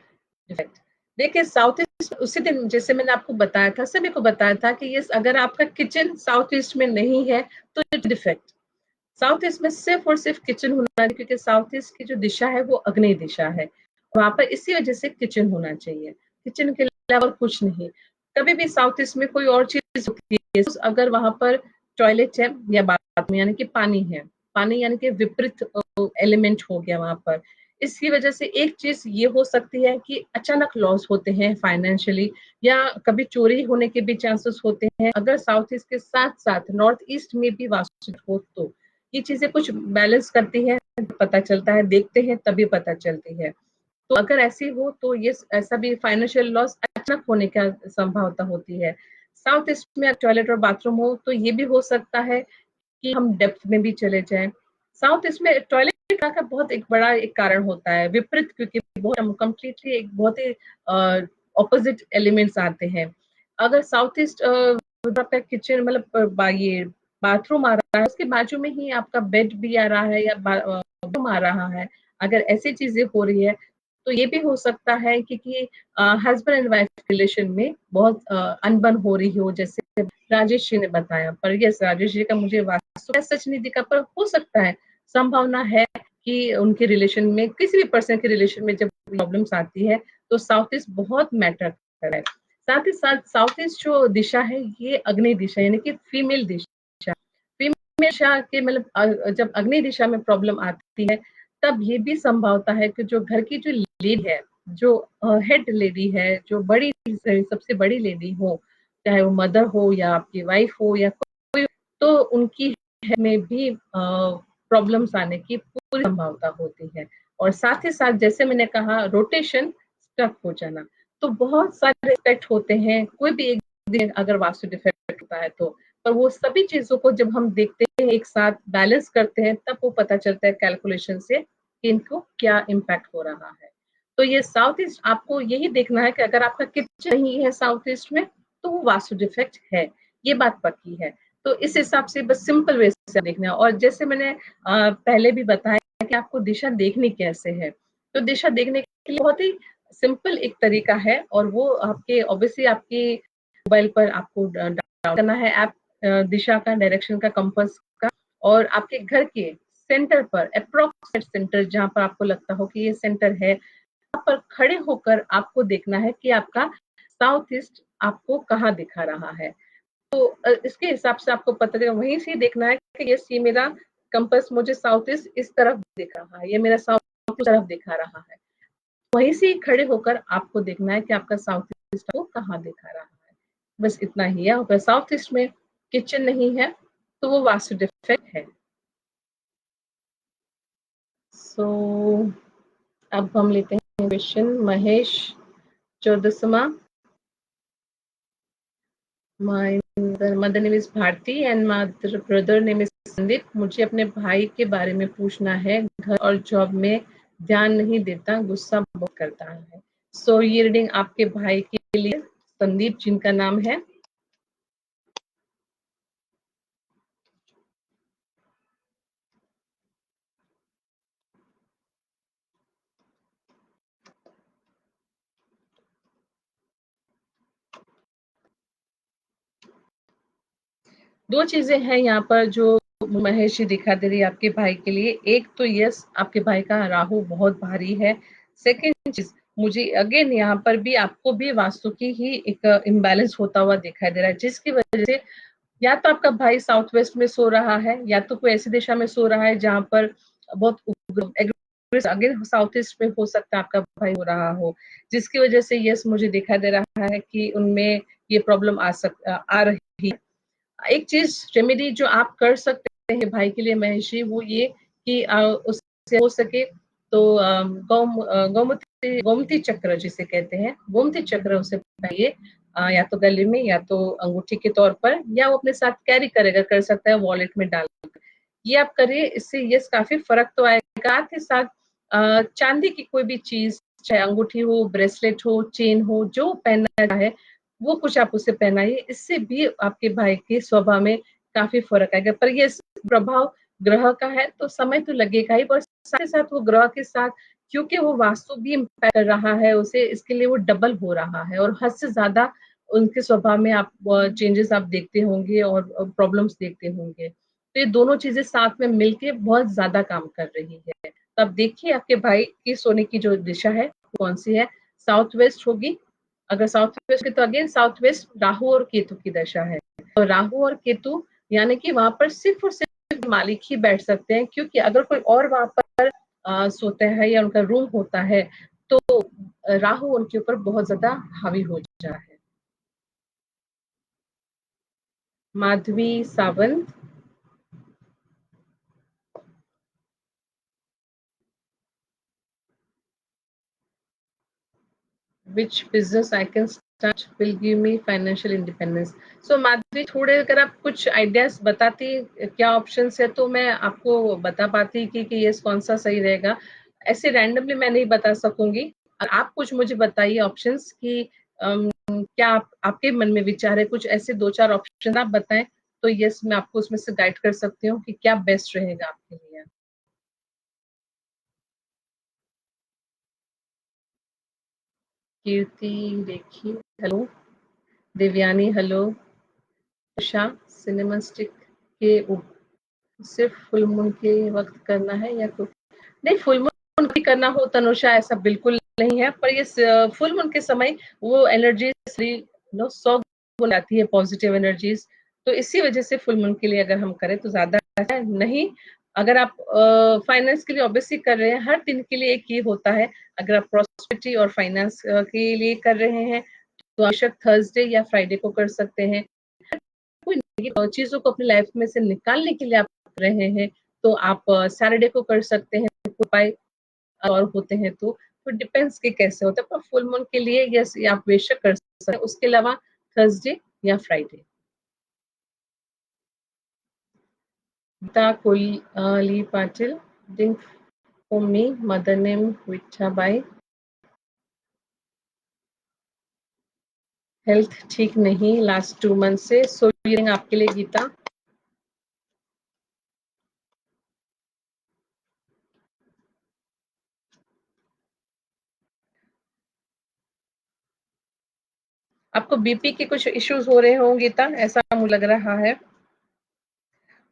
effect. देखिए, साउथ ईस्ट उसी दिन जैसे मैंने आपको बताया था, सभी को बताया था कि ये अगर आपका किचन साउथ ईस्ट में नहीं है तो डिफेक्ट। साउथ ईस्ट में सिर्फ और सिर्फ किचन होना है, क्योंकि साउथ ईस्ट की जो दिशा है वो अग्नि दिशा है, वहां पर इसी वजह से किचन होना चाहिए, किचन के अलावा और कुछ नहीं। कभी भी साउथ ईस्ट में कोई और चीज होती है, अगर वहां पर टॉयलेट है या बाथरूम यानी कि पानी है, पानी यानी कि विपरीत एलिमेंट हो गया वहां पर। इसकी वजह से एक चीज ये हो सकती है कि अचानक लॉस होते हैं फाइनेंशियली, या कभी चोरी होने के भी चांसेस होते हैं। अगर साउथ ईस्ट के साथ साथ नॉर्थ ईस्ट में भी वास्तु हो तो ये चीजें कुछ बैलेंस करती है, पता चलता है, देखते हैं तभी पता चलती है। तो अगर ऐसी हो तो ये ऐसा भी फाइनेंशियल लॉस अचानक होने का संभावना होती है। साउथ ईस्ट में टॉयलेट और बाथरूम हो तो ये भी हो सकता है कि हम डेप्थ में भी चले जाएं। साउथ ईस्ट में टॉयलेट का बहुत एक बड़ा एक कारण होता है विपरीत, क्योंकि बहुत कम्प्लीटली एक बहुत ही ऑपोजिट एलिमेंट्स आते हैं। अगर साउथ ईस्ट किचन मतलब ये बाथरूम आ रहा है, उसके बाजू में ही आपका बेड भी आ रहा है या बाथरूम आ रहा है, अगर ऐसी चीज़ें हो रही है, तो ये भी हो सकता है कि हस्बैंड एंड वाइफ रिलेशन में बहुत अनबन हो रही हो, जैसे राजेश जी ने बताया। पर यस, राजेश जी का मुझे वास्तव में सच नहीं दिखा, पर हो सकता है, संभावना है कि उनके रिलेशन में, किसी भी पर्सन के रिलेशन में जब प्रॉब्लम्स आती है, तो साउथ ईस्ट बहुत मैटर करता है। साथ ही साथ साउथ ईस्ट जो दिशा है, ये अग्नि दिशा यानी कि फीमेल दिशा। फीमेल दिशा के मतलब जब अग्नि दिशा में प्रॉब्लम आती है, तब ये भी संभावता है कि जो घर की जो लेडी है, जो हेड लेडी है, जो बड़ी सबसे बड़ी लेडी हो, चाहे वो मदर हो या आपकी वाइफ हो या कोई, तो उनकी में भी प्रॉब्लम्स आने की पूरी संभावना होती है। और साथ ही साथ जैसे मैंने कहा, रोटेशन स्टक हो जाना, तो बहुत सारे एस्पेक्ट होते हैं, कोई भी एक दिन अगर वास्तु डिफेक्ट होता है तो, पर वो सभी चीजों को जब हम देखते हैं, एक साथ बैलेंस करते हैं, तब वो पता चलता है कैलकुलेशन से कि इनको क्या इम्पैक्ट हो रहा है। तो ये साउथ ईस्ट आपको यही देखना है कि अगर आपका किचन नहीं है साउथ ईस्ट में, तो वो वास्तु डिफेक्ट है, ये बात पक्की है। तो इस हिसाब से बस सिंपल वे से देखना है। और जैसे मैंने पहले भी बताया कि आपको दिशा देखनी कैसे है, तो दिशा देखने के लिए बहुत ही सिंपल एक तरीका है, और वो आपके ऑब्वियसली आपके मोबाइल पर आपको डाउनलोड करना है ऐप, दिशा का, डायरेक्शन का, कंपास का, और आपके घर के सेंटर पर, अप्रोक्सीमेट सेंटर जहां पर आपको लगता हो कि ये सेंटर है, वहां पर खड़े होकर आपको देखना है कि आपका साउथ ईस्ट आपको कहाँ दिखा रहा है। तो इसके हिसाब से आपको पता चलेगा, वहीं से देखना है कि यस, ये मेरा कंपास मुझे साउथ ईस्ट इस तरफ दिख रहा है, ये मेरा साउथ उस तरफ दिखा रहा है। वहीं से खड़े होकर आपको देखना है कि आपका साउथ ईस्ट को कहाँ दिखा रहा है। बस इतना ही है। अगर साउथ ईस्ट में किचन नहीं है, तो वो वास्तु डिफेक्ट है। सो अब हम लेते हैं question. Mahesh Chudasama, my mother name is Bharti and mother brother name is Sandeep. मुझे अपने भाई के बारे में पूछना है, घर और जॉब में ध्यान नहीं देता, गुस्सा बहुत करता है। सो ये रीडिंग आपके भाई के लिए, संदीप जिनका नाम है। दो चीजें हैं यहाँ पर जो महेश जी दिखा दे रही है आपके भाई के लिए। एक तो यस, आपके भाई का राहु बहुत भारी है। सेकंड चीज, मुझे अगेन यहाँ पर भी आपको भी वास्तु की ही एक इम्बैलेंस होता हुआ दिखाई दे रहा है, जिसकी वजह से या तो आपका भाई साउथ वेस्ट में सो रहा है, या तो कोई ऐसी दिशा में सो रहा है जहां पर बहुत अगेन साउथ ईस्ट में हो सकता है आपका भाई हो रहा हो, जिसकी वजह से यस, मुझे दिखाई दे रहा है कि उनमें ये प्रॉब्लम आ रही है। एक चीज रेमेडी जो आप कर सकते हैं भाई के लिए महेश जी, वो ये कि उससे हो सके तो गोमती चक्र जिसे कहते हैं, गोमती चक्र उसे पहनिए, या तो गले में या तो अंगूठी के तौर पर, या वो अपने साथ कैरी करेगा, कर सकता है वॉलेट में डाल। ये आप करिए, इससे यस काफी फर्क तो आएगा। साथ ही साथ चांदी की कोई भी चीज, चाहे अंगूठी हो, ब्रेसलेट हो, चेन हो, जो पहनना है वो कुछ आप उसे पहनाइए, इससे भी आपके भाई के स्वभाव में काफी फर्क आएगा। पर ये प्रभाव ग्रह का है, तो समय तो लगेगा ही, पर साथ ही साथ वो ग्रह के साथ, क्योंकि वो वास्तु भी इम्पैक्ट कर रहा है उसे, इसके लिए वो डबल हो रहा है, और हद से ज्यादा उनके स्वभाव में आप चेंजेस आप देखते होंगे और प्रॉब्लम्स देखते होंगे। तो ये दोनों चीजें साथ में मिलके बहुत ज्यादा काम कर रही है। तो आप देखिए आपके भाई की सोने की जो दिशा है कौन सी है, साउथ वेस्ट होगी। अगर साउथ वेस्ट की, तो अगेन साउथ वेस्ट राहु और केतु की दशा है, तो राहु और केतु यानी कि वहां पर सिर्फ और सिर्फ मालिक ही बैठ सकते हैं, क्योंकि अगर कोई और वहां पर सोता है या उनका रूम होता है, तो राहु उनके ऊपर बहुत ज्यादा हावी हो जाता है। Madhavi Sawant, which business I can start will give me financial independence. So माधुरी, थोड़े अगर आप कुछ आइडियाज बताती क्या ऑप्शंस है, तो मैं आपको बता पाती कि ये कौन सा सही रहेगा। ऐसे रैंडमली मैं नहीं बता सकूंगी। आप कुछ मुझे बताइए ऑप्शंस कि क्या आपके मन में विचार है, कुछ ऐसे दो चार ऑप्शन आप बताएं तो यस मैं आपको उसमें से गाइड कर सकती हूँ कि क्या बेस्ट रहेगा आपके लिए। कीर्ति देखिए, hello. Devyani hello. Usha, cinema stick के सिर्फ फुल मून के वक्त करना है या कुछ? नहीं, फुल मून की करना हो तनुषा, ऐसा बिल्कुल नहीं है, पर ये फुल मून के समय वो एनर्जी सौ गुण आती है, पॉजिटिव एनर्जीज। तो इसी वजह से फुल मून के लिए अगर हम करें तो ज्यादा है नहीं। अगर आप फाइनेंस के लिए ऑब्वियसली कर रहे हैं, हर दिन के लिए एक ही होता है। अगर आप प्रॉस्पेरिटी और फाइनेंस के लिए कर रहे हैं तो बेशक थर्सडे या फ्राइडे को कर सकते हैं। कोई चीजों को अपनी लाइफ में से निकालने के लिए आप कर रहे हैं तो आप सैटरडे को कर सकते हैं, उपाय और होते हैं तो डिपेंड्स कि कैसे होता है, पर फुल मून के लिए यस ये आप बेशक कर सकते हैं, उसके अलावा थर्सडे या फ्राइडे। गीता कोली पाटिल, डिंग for me, mother name Vithabai. Health ठीक नहीं लास्ट 2 मंथ से, सो आपके लिए गीता। आपको बीपी के कुछ इश्यूज हो रहे होंगे गीता, ऐसा मुझे लग रहा है।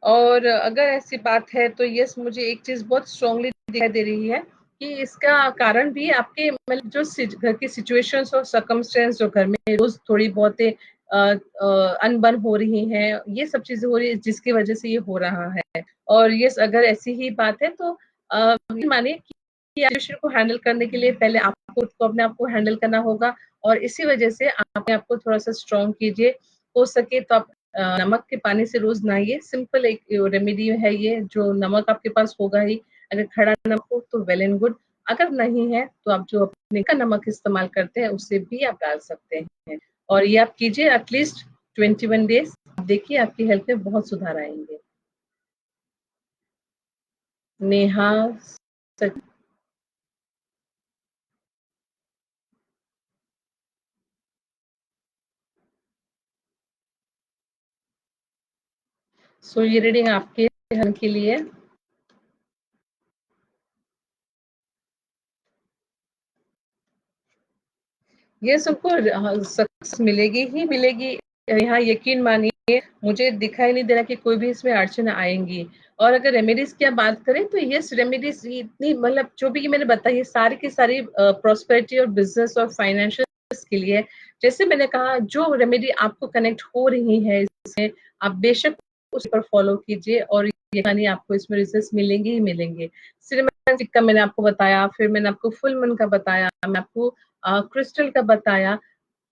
और अगर ऐसी बात है तो यस मुझे एक चीज बहुत स्ट्रांगली दिखाई दे रही है कि इसका कारण भी आपके मतलब जो घर की सिचुएशंस और सर्कमस्टेंस जो घर में रोज थोड़ी बहुत अनबन हो रही हैं, ये सब चीजें हो रही है जिसकी वजह से ये हो रहा है। और यस अगर ऐसी ही बात है तो मानिए कि सिचुएशन को हैंडल करने के लिए पहले आपको अपने आप को हैंडल करना होगा, और इसी वजह से अपने आप को थोड़ा सा स्ट्रांग कीजिए। हो सके तो आप नमक के पानी से रोज नहाइए, सिंपल एक रेमेडी है ये, जो नमक आपके पास होगा ही। अगर खड़ा नमक हो तो वेल एंड गुड, अगर नहीं है तो आप जो अपने का नमक इस्तेमाल करते हैं उससे भी आप डाल सकते हैं। और ये आप कीजिए एटलीस्ट 21 डेज, देखिए आपकी हेल्थ में बहुत सुधार आएंगे। नेहा सो ये रीडिंग आपके हल के लिए। ये सबको सक्सेस मिलेगी ही मिलेगी, यहाँ यकीन मानिए। मुझे दिखाई नहीं दे रहा कि कोई भी इसमें अड़चन आएंगी। और अगर रेमेडीज की आप बात करें तो यस रेमेडीज इतनी मतलब जो भी मैंने बताई सारी की सारी प्रॉस्पेरिटी और बिजनेस और फाइनेंशियल के लिए। जैसे मैंने कहा जो रेमेडी आपको कनेक्ट हो रही है इससे आप बेशक उस पर फॉलो कीजिए, और यकीन आपको इसमें रिजल्ट मिलेंगे ही मिलेंगे। सिनेमैटिक का मैंने आपको बताया, फिर मैंने आपको फुल मून का बताया, मैं आपको क्रिस्टल का बताया।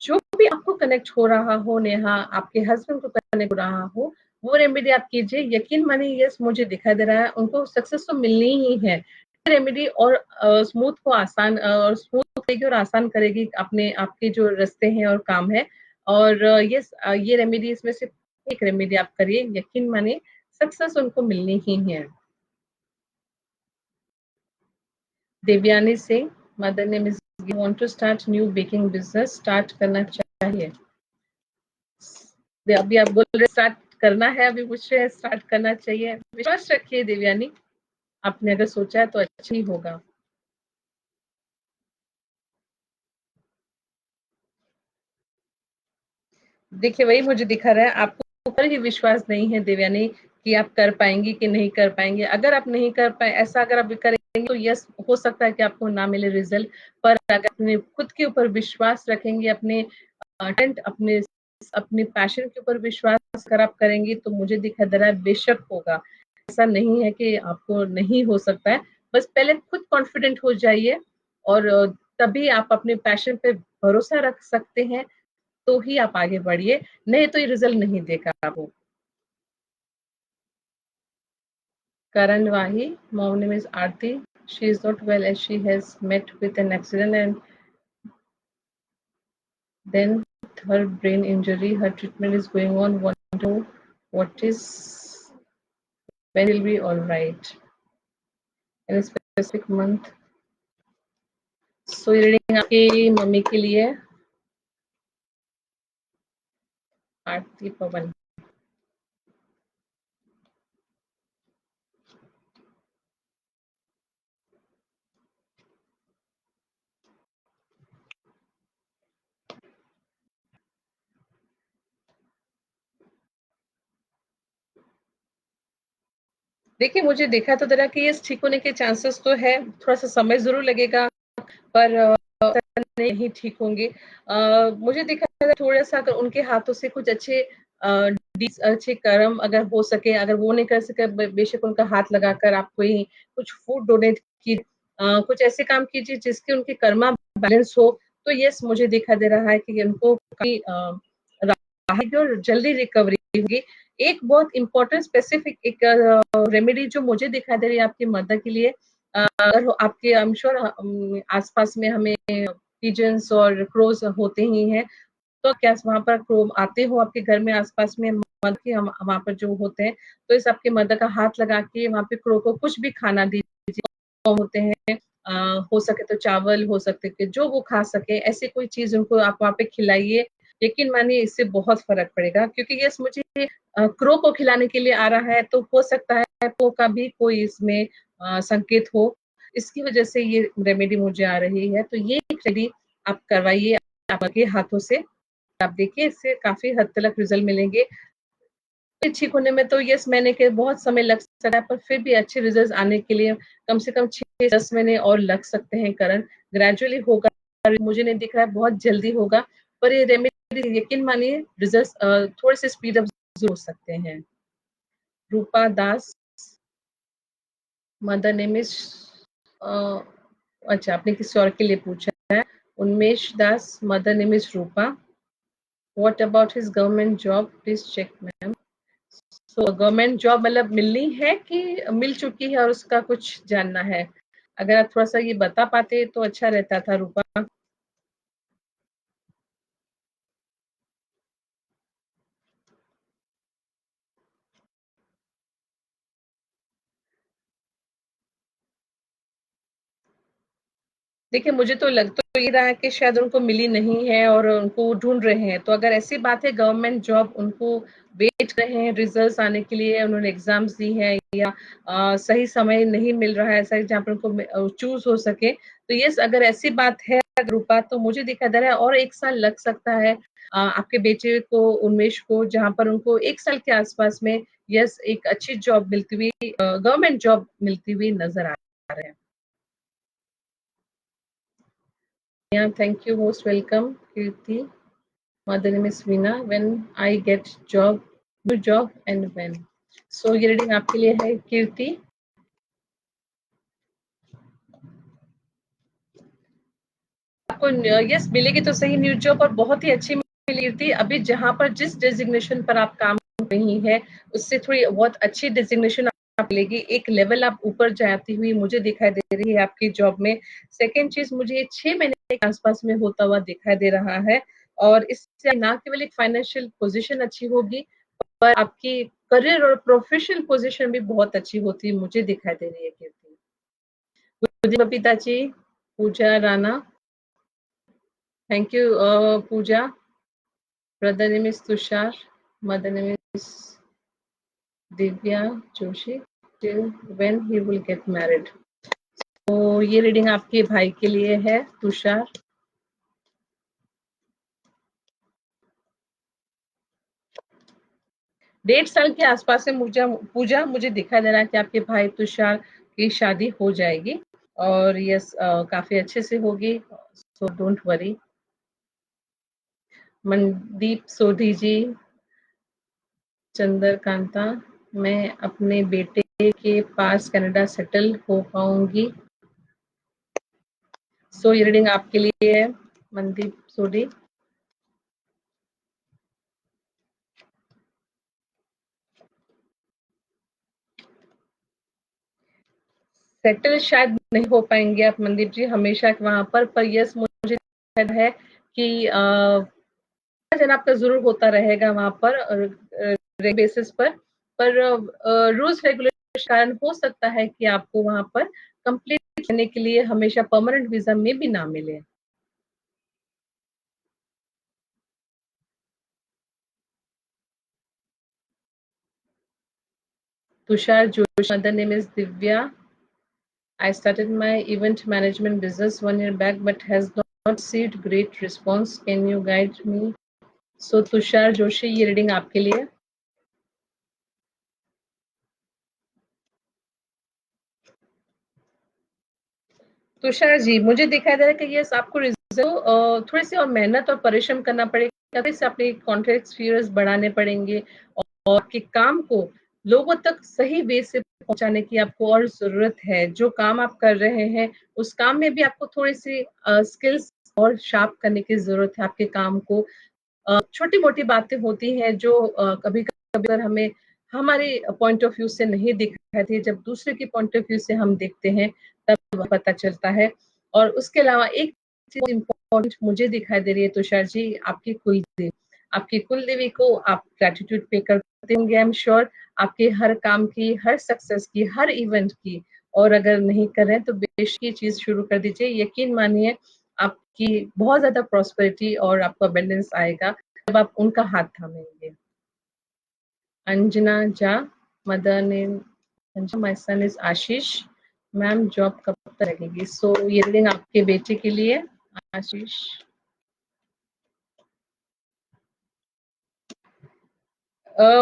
जो भी आपको कनेक्ट हो रहा हो नेहा, आपके हस्बैंड को कनेक्ट हो रहा हो, वो रेमेडी आप कीजिए। यकीन मानिए यस मुझे दिखाई दे रहा है उनको सक्सेस तो मिलनी ही है। रेमेडी और स्मूथ को आसान और स्मूथ करेगी और आसान करेगी अपने आपके जो रास्ते हैं और काम है। और यस ये रेमेडी इसमें से एक रेमेडी आप करिए, यकीन मानिए सक्सेस उनको मिलनी ही है। Devyani Singh, mother name is want to start new baking business, start करना चाहिए। अभी आप बोल रहे स्टार्ट करना है, अभी पूछ रहे हैं स्टार्ट करना चाहिए। विश्वास रखिए देवयानी, आपने अगर सोचा है तो अच्छा ही होगा। देखिए वही मुझे दिखा रहा है, आपको ऊपर ही विश्वास नहीं है देवयानी कि आप कर पाएंगी कि नहीं कर पाएंगे। अगर आप नहीं कर पाए, ऐसा अगर आप करेंगे तो यस हो सकता है कि आपको ना मिले रिजल्ट। पर अगर अपने खुद के ऊपर विश्वास रखेंगे, अपने टैलेंट अपने अपने पैशन के ऊपर विश्वास अगर आप करेंगी तो मुझे दिखा दे रहा है बेशक होगा। ऐसा नहीं है कि आपको नहीं हो सकता है, बस पहले खुद कॉन्फिडेंट हो जाइए, और तभी आप अपने पैशन पे भरोसा रख सकते हैं, तो ही आप आगे बढ़िए, नहीं तो ये रिजल्ट नहीं देगा आपको। Karan Wahi, mom name is Aarti. She is not well as she has met with an accident and then her brain injury. Her treatment is going on. Want to know what is when will be all right in a specific month. So reading आपकी mummy के लिए आरती पवन। देखिए, मुझे देखा तो तरह कि ये ठीक होने के चांसेस तो है, थोड़ा-सा समय ज़रूर लगेगा, पर नहीं ठीक होंगे। मुझे दिखा थोड़ा-सा अगर उनके हाथों से कुछ अच्छे अच्छे कर्म अगर हो सके, अगर वो नहीं कर सके बेशक उनका हाथ लगाकर आप कोई कुछ फूड डोनेट की कुछ ऐसे काम कीजिए जिसके उनके कर्मा बैलेंस हो, तो यस मुझे दिखा दे रहा है कि उनको काफ़ी राहत और जल्दी रिकवरी होगी। एक बहुत इम्पोर्टेंट स्पेसिफिक एक रेमेडी जो मुझे दिखाई दे रही है आपकी मदर के लिए, अगर आपके आई एम श्योर आस-पास में हमें पिजन्स और क्रोज होते ही हैं, तो क्या वहाँ पर क्रो आते हो आपके घर में आस-पास में मद के हम वहाँ पर जो होते हैं, तो इस आपके मदर का हाथ लगा के वहाँ पे क्रो को कुछ भी खाना दीजिए होते हैं, हो सके तो चावल, हो सकते कि जो वो खा सके, ऐसी कोई चीज़ उनको आप वहाँ पे खिलाइए। यकीन मानिए इससे बहुत फ़र्क पड़ेगा क्योंकि यस मुझे क्रो को खिलाने के लिए आ रहा है, तो हो सकता है क्रो का भी कोई इसमें संकेत हो, इसकी वजह से ये रेमेडी मुझे आ रही है। तो ये रेमेडी आप करवाइए आपके हाथों से, आप देखिए इससे काफ़ी हद तक रिज़ल्ट मिलेंगे। ठीक होने में तो यस मैंने के बहुत समय लग सकता है, पर फिर भी अच्छे रिज़ल्ट्स आने के लिए कम से कम 6-10 महीने और लग सकते हैं करण। ग्रेजुअली होगा, मुझे नहीं दिख रहा है बहुत जल्दी होगा, पर ये रेमेडी यकीन मानिए रिज़ल्ट्स थोड़े से स्पीड अप ज़रूर हो सकते हैं। Rupa Das, mother name is uh, अच्छा आपने किसी और के लिए पूछा है। Unmesh Das, mother name is Rupa. What about his government job? Please check ma'am. So government job मतलब मिलनी है कि मिल चुकी है और उसका कुछ जानना है? अगर आप थोड़ा-सा ये बता पाते तो अच्छा रहता था रूपा। देखिए, मुझे तो लग तो ये रहा है कि शायद उनको मिली नहीं है और उनको ढूँढ रहे हैं। तो अगर ऐसी बात है गवर्नमेंट जॉब उनको वेट कर रहे हैं रिज़ल्ट्स आने के लिए, उन्होंने एग्ज़ाम्स दी हैं या सही समय नहीं मिल रहा है ऐसा जहाँ पर उनको चूज़ हो सके। तो येस अगर ऐसी बात है रूपा तो मुझे दिखाई दे रहा है और 1 साल लग सकता है आपके बेटे को उन्मेष को जहाँ पर उनको 1 साल के आस-पास में येस एक अच्छी जॉब मिलती हुई गवर्नमेंट जॉब मिलती हुई नज़र आ रहे हैं। Yeah, thank you. Most welcome, Kirti. Mother name is Veena. When I get job, good job and when. So ये रीडिंग आपके लिए है कीर्ति। आपको यस मिलेगी तो सही न्यू जॉब और बहुत ही अच्छी मिली कीर्ति। अभी जहाँ पर जिस डेजिग्नेशन पर आप काम कर रही हैं, उससे थोड़ी बहुत अच्छी डेजिग्नेशन आप मिलेगी। एक लेवल आप ऊपर जाती हुई मुझे दिखाई दे रही है आपकी जॉब में। सेकंड चीज़ मुझे ये 6 महीने के आस-पास में होता हुआ दिखाई दे रहा है और इससे ना केवल एक फाइनेंशियल पोज़ीशन अच्छी होगी, पर आपकी करियर और प्रोफेशनल पोज़ीशन भी बहुत अच्छी होती मुझे दिखाई दे रही है कीर्ति। जी Babita ji, Pooja Rana, thank you Pooja. Brother name is Tushar, mother name is Divya Joshi, till when he will get married. तो ये रीडिंग आपके भाई के लिए है तुषार। 1.5 साल के आसपास में पूजा मुझे दिखाई दे रहा है कि आपके भाई तुषार की शादी हो जाएगी और यस काफ़ी अच्छे से होगी, सो डोंट वरी। मनदीप सोधी जी, चंद्रकांता, मैं अपने बेटे के पास कनाडा सेटल हो पाऊँगी? सो ये रीडिंग आपके लिए है मनदीप सोढी। सेटल शायद नहीं हो पाएँगे आप मनदीप जी हमेशा वहाँ पर यस मुझे है कि आपका ज़रूर होता रहेगा वहाँ पर बेसिस पर रूल्स रेगुलेशन के कारण हो सकता है कि आपको वहाँ पर कंप्लीट करने के लिए हमेशा परमानेंट वीज़ा में भी ना मिले। Tushar Joshi, mother name is Divya. I started my event management business 1 year back but has not received great response. Can you guide me? So Tushar Joshi ये रीडिंग आपके लिए। तुषार जी, मुझे दिखाई दे रहा है कि यस आपको थोड़ी-सी और मेहनत और परिश्रम करना पड़ेगा, फिर से अपने कॉन्टैक्ट स्फीयर्स बढ़ाने पड़ेंगे और आपके काम को लोगों तक सही वे से पहुँचाने की आपको और ज़रूरत है। जो काम आप कर रहे हैं, उस काम में भी आपको थोड़ी-सी स्किल्स और शार्प करने की ज़रूरत है आपके काम को। छोटी-मोटी बातें होती हैं जो कभी-कभी अगर हमें हमारे पॉइंट ऑफ व्यू से नहीं दिखाई, जब दूसरे के पॉइंट ऑफ व्यू से हम देखते हैं, तब पता चलता है। और उसके अलावा एक चीज़ इम्पोर्टेंट मुझे दिखाई दे रही है तुषार जी, आपकी कुलदेवी। आपकी कुलदेवी को आप ग्रैटिट्यूड पे करते होंगे आई एम श्योर, आपके हर काम की, हर सक्सेस की, हर इवेंट की। और अगर नहीं कर रहे हैं तो बेशक ये चीज़ शुरू कर दीजिए। यकीन मानिए आपकी बहुत ज़्यादा प्रॉस्पेरिटी और आपको अबंडेंस आएगा जब आप उनका हाथ थामेंगे। Anjana Jha, mother name my son is Ashish. Ma'am job कब तक लगेगी? सो ये रीडिंग आपके बेटे के लिए आशीष।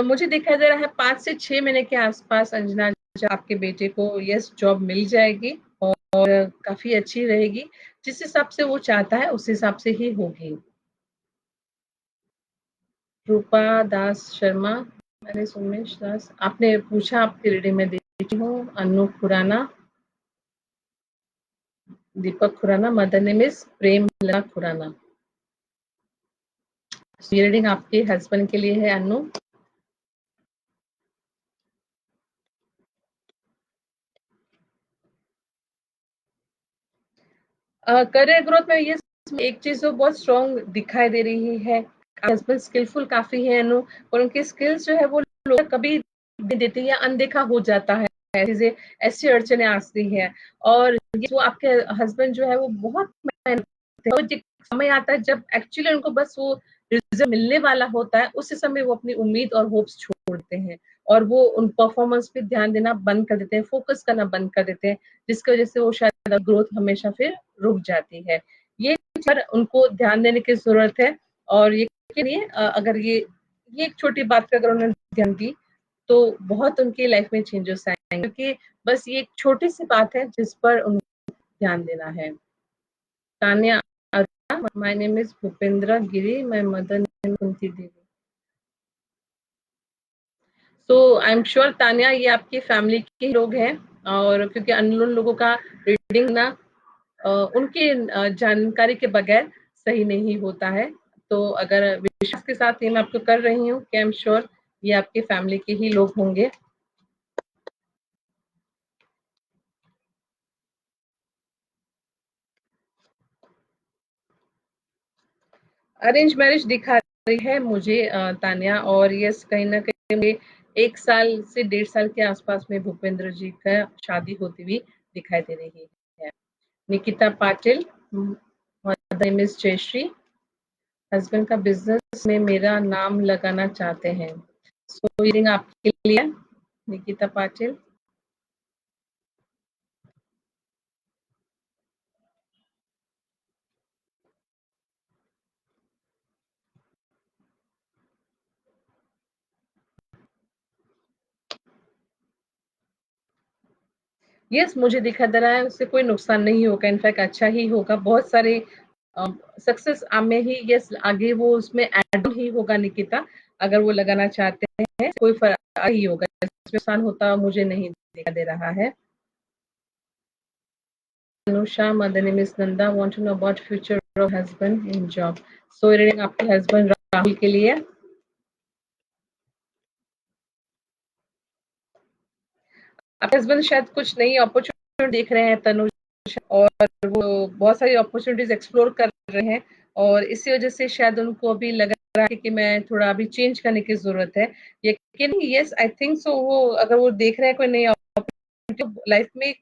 मुझे दिखाई दे रहा है 5 से 6 महीने के आसपास अंजना झा आपके बेटे को यस जॉब मिल जाएगी और काफी अच्छी रहेगी। जिस हिसाब से वो चाहता है उस हिसाब से ही होगी। रूपा दास शर्मा, मैंने सुमेश दास, आपने पूछा आपकी रीडिंग में देखती हूँ। अनु खुराना, दीपक खुराना, मदर नेम इज प्रेम खुराना। ये रीडिंग आपके हस्बैंड के लिए है अनु। करियर ग्रोथ में ये एक चीज जो बहुत स्ट्रॉन्ग दिखाई दे रही है, हस्बैंड स्किलफुल काफी है अनु, और उनकी स्किल्स जो है वो लोग कभी दे देते हैं या अनदेखा हो जाता है। चीजें ऐसी अड़चने आती है और ये जो आपके हस्बैंड जो है वो बहुत मेहनत करते हैं, और एक समय आता है जब एक्चुअली उनको बस वो रिजल्ट मिलने वाला होता है, उसी समय वो अपनी उम्मीद और होप्स छोड़ते हैं और वो उन परफॉर्मेंस पे ध्यान देना बंद कर देते हैं, फोकस करना बंद कर देते हैं, जिसकी वजह से वो शायद ग्रोथ हमेशा फिर रुक जाती है। ये पर उनको ध्यान देने की जरूरत है। और ये के लिए अगर ये एक छोटी बात का अगर उन्होंने ध्यान दी तो बहुत उनकी लाइफ में चेंजेस आएंगे, क्योंकि बस ये एक छोटी सी बात है जिस पर उनको ध्यान देना है। Tanya, my name is Bhupendra Giri, my mother name Kunti Devi. So I am sure Tanya ये आपकी फैमिली के लोग हैं, और क्योंकि अननोन लोगों का रीडिंग ना उनकी जानकारी के बगैर सही नहीं होता है। तो अगर विश्वास के साथ ये मैं आपको कर रही हूँ कि आई एम श्योर ये आपके फैमिली के ही लोग होंगे। अरेंज मैरिज दिखा रही है मुझे तान्या, और यस कहीं ना कहीं 1 साल से 1.5 साल के आसपास में भूपेंद्र जी का शादी होती हुई दिखाई दे रही है। Nikita Patil, mother miss Jayashri, husband का बिजनेस में मेरा नाम लगाना चाहते हैं। सो ये आपके लिए निकिता पाटिल। यस मुझे दिखा दे रहा है उससे कोई नुकसान नहीं होगा, इनफैक्ट अच्छा ही होगा। बहुत सारे सक्सेस में ही यस आगे वो उसमें ऐड ही होगा निकिता, अगर वो लगाना चाहते हैं कोई फर्क ही होगा, नुकसान होता मुझे नहीं दिखा दे रहा है। Anusha, mother name is Nanda, want to know about future of husband in job. So reading आपके हस्बैंड राहुल के लिए। आपके हस्बैंड शायद कुछ नई अपॉर्चुनिटी देख रहे हैं तनु, और वो बहुत सारी अपॉर्चुनिटीज एक्सप्लोर कर रहे हैं, और इसी वजह से शायद उनको अभी लग रहा है कि मैं थोड़ा अभी चेंज करने की जरूरत है। लेकिन यस आई थिंक सो वो अगर वो देख रहे हैं कोई नई अपॉर्चुनिटी लाइफ में,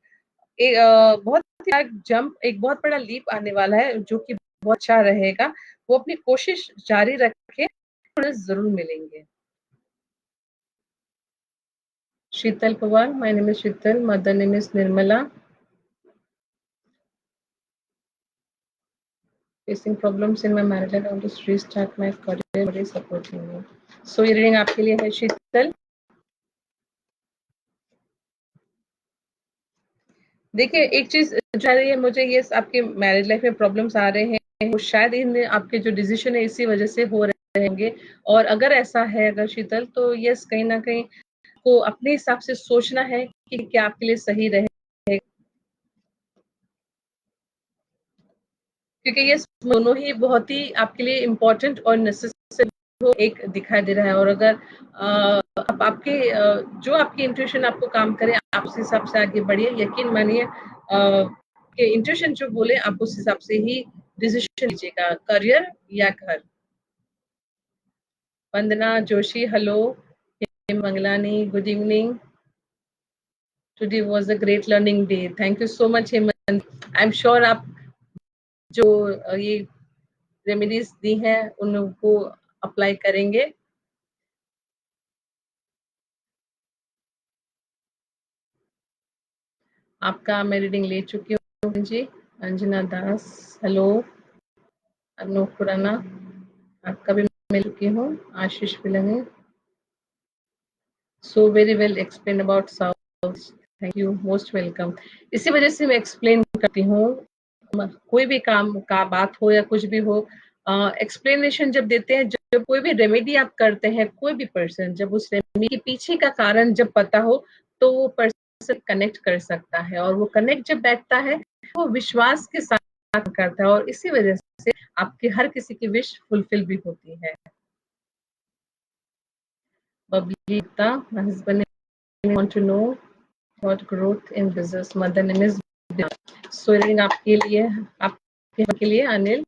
एक बहुत बड़ा जंप, एक बहुत बड़ा लीप आने वाला है जो कि बहुत अच्छा रहेगा। वो अपनी कोशिश जारी रखे, जरूर मिलेंगे। Sheetal Pawar, my name is Sheetal, mother name is Nirmala, facing problems in my marriage, I want to restart my career, what is supporting me? So ये रीडिंग आपके लिए है शीतल। देखिए एक चीज जा रही है मुझे ये आपके मैरिज लाइफ में प्रॉब्लम्स आ रहे हैं, वो शायद इन आपके जो डिसीजन है इसी वजह से हो रहे होंगे। और अगर ऐसा है अगर शीतल, तो यस कहीं ना कहीं को अपने हिसाब से सोचना है कि क्या आपके लिए सही रहे, क्योंकि ये दोनों ही बहुत ही आपके लिए इम्पोर्टेंट और नेसेसरी हो एक दिखाई दे रहा है। और अगर आप आपके जो आपकी इंट्यूशन आपको काम करे, आप उस हिसाब से आगे बढ़िए। यकीन मानिए कि इंट्यूशन जो बोले आप उस हिसाब से ही डिसीजन लीजिएगा, करियर या घर। Vandana Joshi, hello. Manglani, good evening. Today was a great learning day. Thank you so much Hemant. I am sure आप जो ये रेमेडीज दी हैं उनको अप्लाई करेंगे। आपका मैं रीडिंग ले चुकी हूँ जी। अंजना दास, हेलो। अनूप खुराना, आपका भी मिल चुकी हूँ। Ashish Bilange, so very well explain about south, thank you, most welcome. इसी वजह से मैं एक्सप्लेन करती हूँ, कोई भी काम का बात हो या कुछ भी हो, एक्सप्लेनेशन जब देते हैं, जब कोई भी रेमेडी आप करते हैं, कोई भी पर्सन जब उस रेमेडी के पीछे का कारण जब पता हो, तो वो पर्सन कनेक्ट कर सकता है, और वो कनेक्ट जब बैठता है वो विश्वास के साथ करता है, और इसी वजह से आपके हर किसी की विश फुलफिल भी होती है। Babita, my husband want to know what growth in business, mother name is सोइलिंग आपके लिए, आपके लिए अनिल।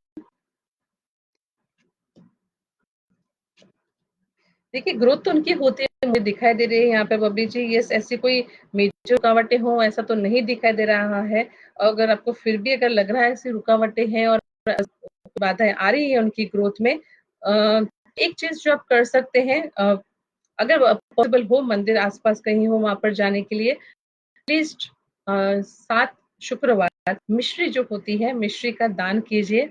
देखिए ग्रोथ तो उनकी होती है, मुझे दिखाई दे रही है यहाँ पे बब्बी जी। यस, ऐसी कोई मेजर रुकावटें हो ऐसा तो नहीं दिखाई दे रहा है। अगर आपको फिर भी अगर लग रहा है ऐसी रुकावटें हैं और बाधाएं आ रही है उनकी ग्रोथ में, एक चीज जो आप कर सकते हैं, अगर पॉसिबल हो मंदिर आसपास कहीं हो वहां पर जाने के लिए, एटलीस्ट 7 शुक्रवार मिश्री जो होती है, मिश्री का दान कीजिए।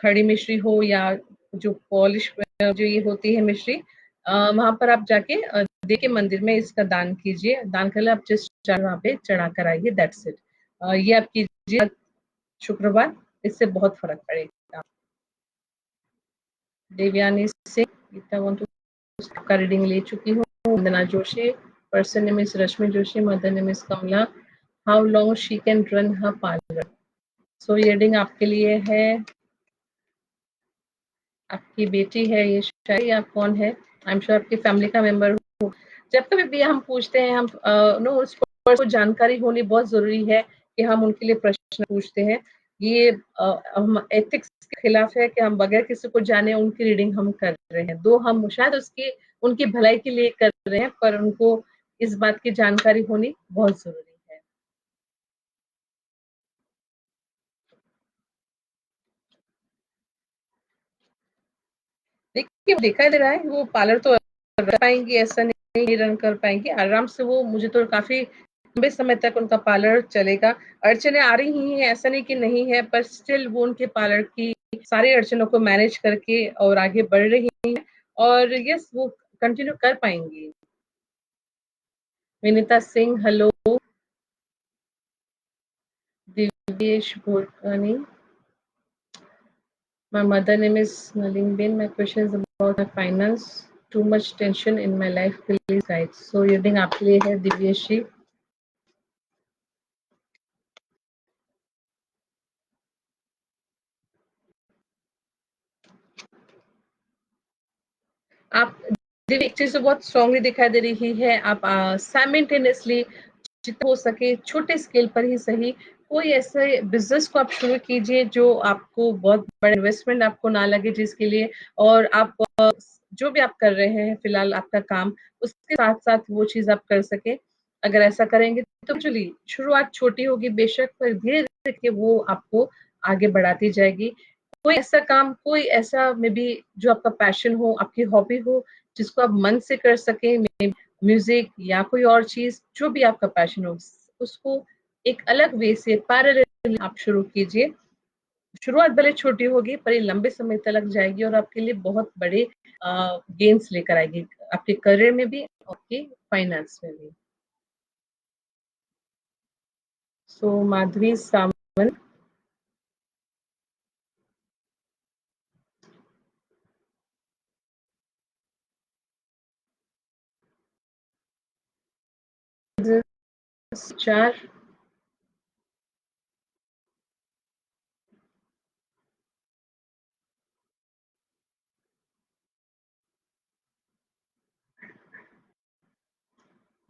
खड़ी मिश्री हो या जो पॉलिश जो ये होती है मिश्री, वहां पर आप जाके दे के मंदिर में इसका दान कीजिए। दान कर आप जस्ट वहां पे चढ़ा कर आइए, दैट्स इट। ये आप कीजिए शुक्रवार, इससे बहुत फर्क पड़ेगा। देवयानी सिंह, गीता वांट टू का रीडिंग ले चुकी हूँ। Vandana Joshi, person name is Rashmi Joshi, mother name is Kamla. How long she can run her parlour. सो ये रीडिंग आपके लिए है। आपकी बेटी है ये शायद, आप कौन है? आई एम श्योर आपकी फैमिली का मेंबर हो। जब कभी भी हम पूछते हैं, हम नो उस पर को जानकारी होनी बहुत जरूरी है कि हम उनके लिए प्रश्न पूछते हैं। ये हम एथिक्स के खिलाफ है कि हम बगैर किसी को जाने उनकी रीडिंग हम कर रहे हैं। दो हम शायद उसकी उनकी भलाई के लिए कर रहे हैं, पर उनको इस बात की जानकारी होनी बहुत जरूरी है। देखिए दिखाई दे रहा है वो पार्लर तो कर पाएंगी, ऐसा नहीं रन कर पाएंगी आराम से। वो मुझे तो काफी लंबे समय तक उनका पार्लर चलेगा। अड़चने आ रही ही हैं, ऐसा नहीं कि नहीं है, पर स्टिल वो उनके पार्लर की सारी अड़चनों को मैनेज करके और आगे बढ़ रही हैं, और यस वो कंटिन्यू कर पाएंगी। Vinita Singh, hello. Divesh Gorkani, my mother name is Nalin. My question is about my finance. Too much tension in my life. Please guide. So reading आपके लिए है दिव्येश जी। आप दिव्य एक चीज तो बहुत स्ट्रांगली दिखाई दे रही है। आप साइमल्टेनियसली जितना हो सके छोटे स्केल पर ही सही, कोई ऐसे बिजनेस को आप शुरू कीजिए जो आपको बहुत बड़ा इन्वेस्टमेंट आपको ना लगे, जिसके लिए और आप जो भी आप कर रहे हैं फिलहाल आपका काम, उसके साथ साथ वो चीज आप कर सके। अगर ऐसा करेंगे तो चलिए शुरुआत छोटी होगी बेशक, पर धीरे धीरे वो आपको आगे बढ़ाती जाएगी। कोई ऐसा काम, कोई ऐसा मे बी जो आपका पैशन हो, आपकी हॉबी हो, जिसको आप मन से कर सके, म्यूजिक या कोई और चीज, जो भी आपका पैशन हो, उसको एक अलग वे से पैरेलल आप शुरू कीजिए। शुरुआत भले छोटी होगी पर ये लंबे समय तक लग जाएगी और आपके लिए बहुत बड़े गेन्स लेकर आएगी, आपके करियर में भी, आपके फाइनेंस में भी। सो माधवी चार।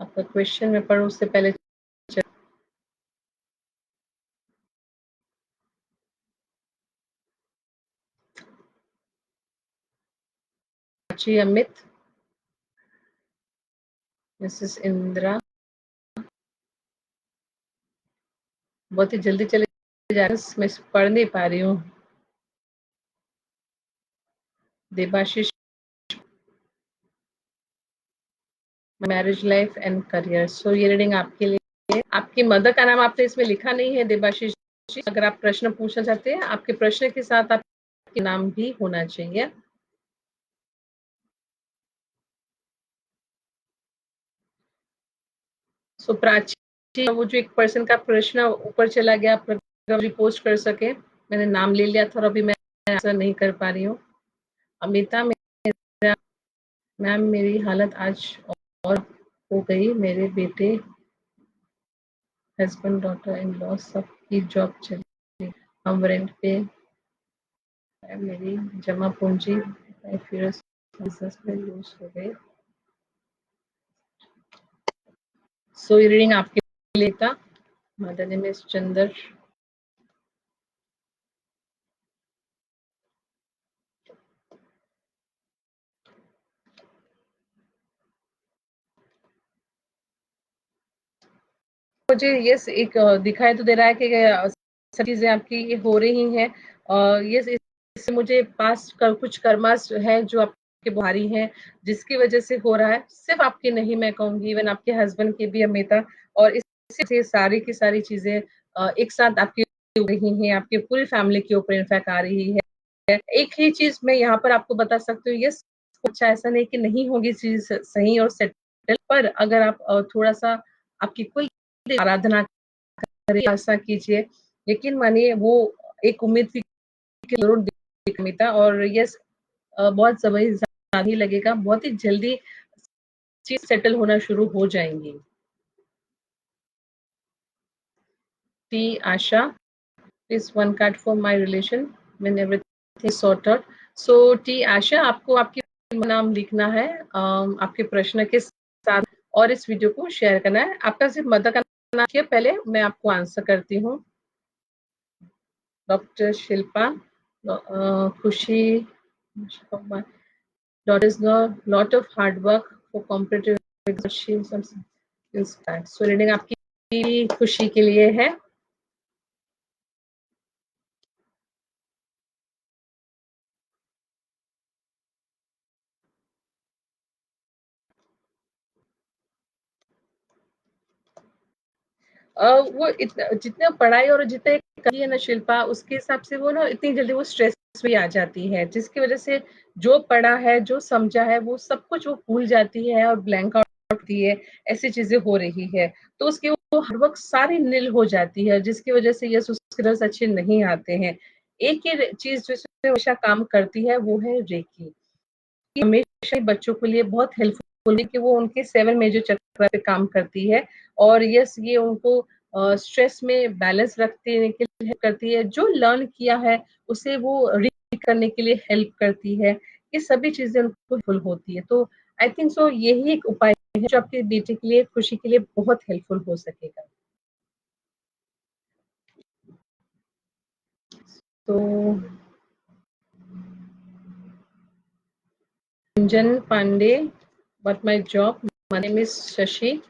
आपका क्वेश्चन मैं पढ़ूँ उससे पहले जी अमित, मिसेस इंदिरा, बहुत ही जल्दी चले जा रहे हैं, मैं पढ़ नहीं पा रही हूँ। Debashish, marriage life and career. So ये रीडिंग आपके लिए। आपकी मदर का नाम आपने इसमें लिखा नहीं है देबाशीष जी। अगर आप प्रश्न पूछना चाहते हैं, आपके प्रश्न के साथ आपका नाम भी होना चाहिए। सो प्राची, वो जो एक पर्सन का प्रश्न ऊपर चला गया, आप रिपोस्ट कर सके। मैंने नाम ले लिया था और अभी मैं आंसर नहीं कर पा रही हूँ। अमिता, मैम मेरी हालत आज और हो गई, मेरे बेटे, हस्बैंड, डॉटर इन लॉ सबकी जॉब चली, हम रेंट पे, मेरी जमा पूंजी फिर बिजनेस में लूज हो गई। सो ये रीडिंग आपके लिए था। Mother name is Chander. मुझे ये एक दिखाई तो दे रहा है कि सब चीजें आपकी ये हो रही हैं, और ये इससे मुझे पास कुछ कर्मास है जो आपके भारी हैं, जिसकी वजह से हो रहा है। सिर्फ आपकी नहीं, मैं कहूंगी इवन आपके हस्बैंड की भी अमिता, और इससे सारी की सारी चीजें एक साथ आपकी हो रही हैं, आपकी पूरी फैमिली के ऊपर इनफैक्ट आ रही है। एक ही चीज मैं यहाँ पर आपको बता सकती हूँ, ये कुछ ऐसा नहीं कि नहीं होगी चीज सही और सेटल, पर अगर आप थोड़ा सा आपकी कुल आराधना करें, आशा कीजिए, यकीन मानिए वो एक उम्मीद की जरूर दिखेगा, और यस बहुत समय ज्यादा ही लगेगा, बहुत ही जल्दी चीज सेटल होना शुरू हो जाएंगी। T Asha, please one card for my relation when everything is sorted. So T Asha, आपको आपकी नाम लिखना है आपके प्रश्न के साथ, और इस वीडियो को शेयर करना है। आपका सिर्फ मदर का नाम है, पहले मैं आपको आंसर करती हूँ। डॉक्टर शिल्पा, खुशी, daughter is a lot of hard work for competitive exams. So reading आपकी खुशी के लिए है। वो जितना पढ़ाई और जितने करी है ना शिल्पा, उसके हिसाब से वो ना इतनी जल्दी वो स्ट्रेस में आ जाती है, जिसकी वजह से जो पढ़ा है, जो समझा है, वो सब कुछ वो भूल जाती है और ब्लैंक आउट होती है। ऐसी चीजें हो रही है, तो उसकी वो हर वक्त सारी नील हो जाती है, जिसकी वजह से यस उसके रस अच्छे नहीं आते हैं। एक ही चीज जो हमेशा काम करती है वो है रेकी। हमेशा बच्चों के लिए बहुत हेल्पफुल है कि वो उनके 7 मेजर चक्र पे काम करती है, और यस ये उनको स्ट्रेस में बैलेंस रखने के लिए help करती है, जो लर्न किया है उसे वो रीड करने के लिए हेल्प करती है। ये सभी चीजें उनको हेल्पफुल होती है, तो आई थिंक सो यही एक उपाय है जो आपके बेटे के लिए, खुशी के लिए बहुत हेल्पफुल हो सकेगा। तो Ranjan Pandey, what my job? My name is Shashi.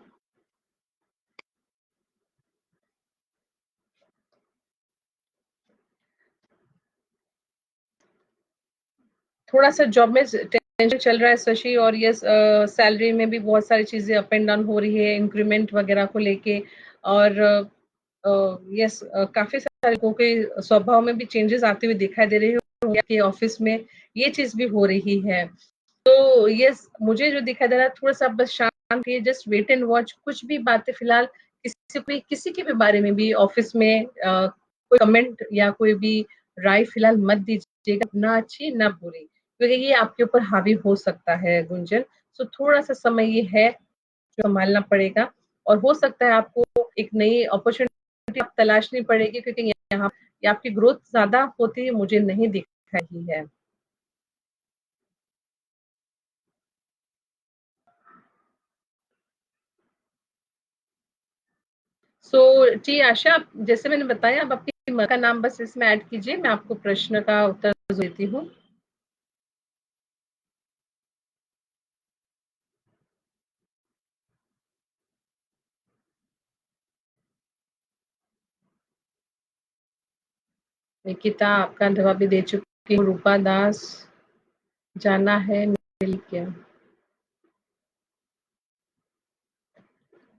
थोड़ा सा जॉब में टेंशन चल रहा है शशि, और ये सैलरी में भी बहुत सारी चीजें अप एंड डाउन हो रही है, इंक्रीमेंट वगैरह को लेके, और यस काफी सारे लोगों के स्वभाव में भी चेंजेस आते हुए दिखाई दे रहे हैं कि ऑफिस में ये चीज भी हो रही है। तो यस मुझे जो दिखाई दे रहा है, थोड़ा सा बस शांत रहिए, जस्ट वेट एंड वॉच। कुछ भी बातें फिलहाल किसी की भी बारे में भी ऑफिस में कोई कमेंट या कोई भी राय फिलहाल मत दीजिएगा, ना अच्छी ना बुरी, क्योंकि ये आपके ऊपर हावी हो सकता है गुंजन। सो थोड़ा-सा समय ये है जो संभालना पड़ेगा, और हो सकता है आपको एक नई अपॉर्चुनिटी आप तलाशनी पड़ेगी, क्योंकि यहाँ ये आपकी ग्रोथ ज़्यादा होती है मुझे नहीं दिख रही है। सो जी आशा, जैसे मैंने बताया, आप अपनी माँ का नाम बस इसमें ऐड कीजिए, मैं आपको प्रश्न का उत्तर देती हूँ। निकिता आपका जवाब भी दे चुकी हूँ। रूपा दास, जाना है मिल क्या?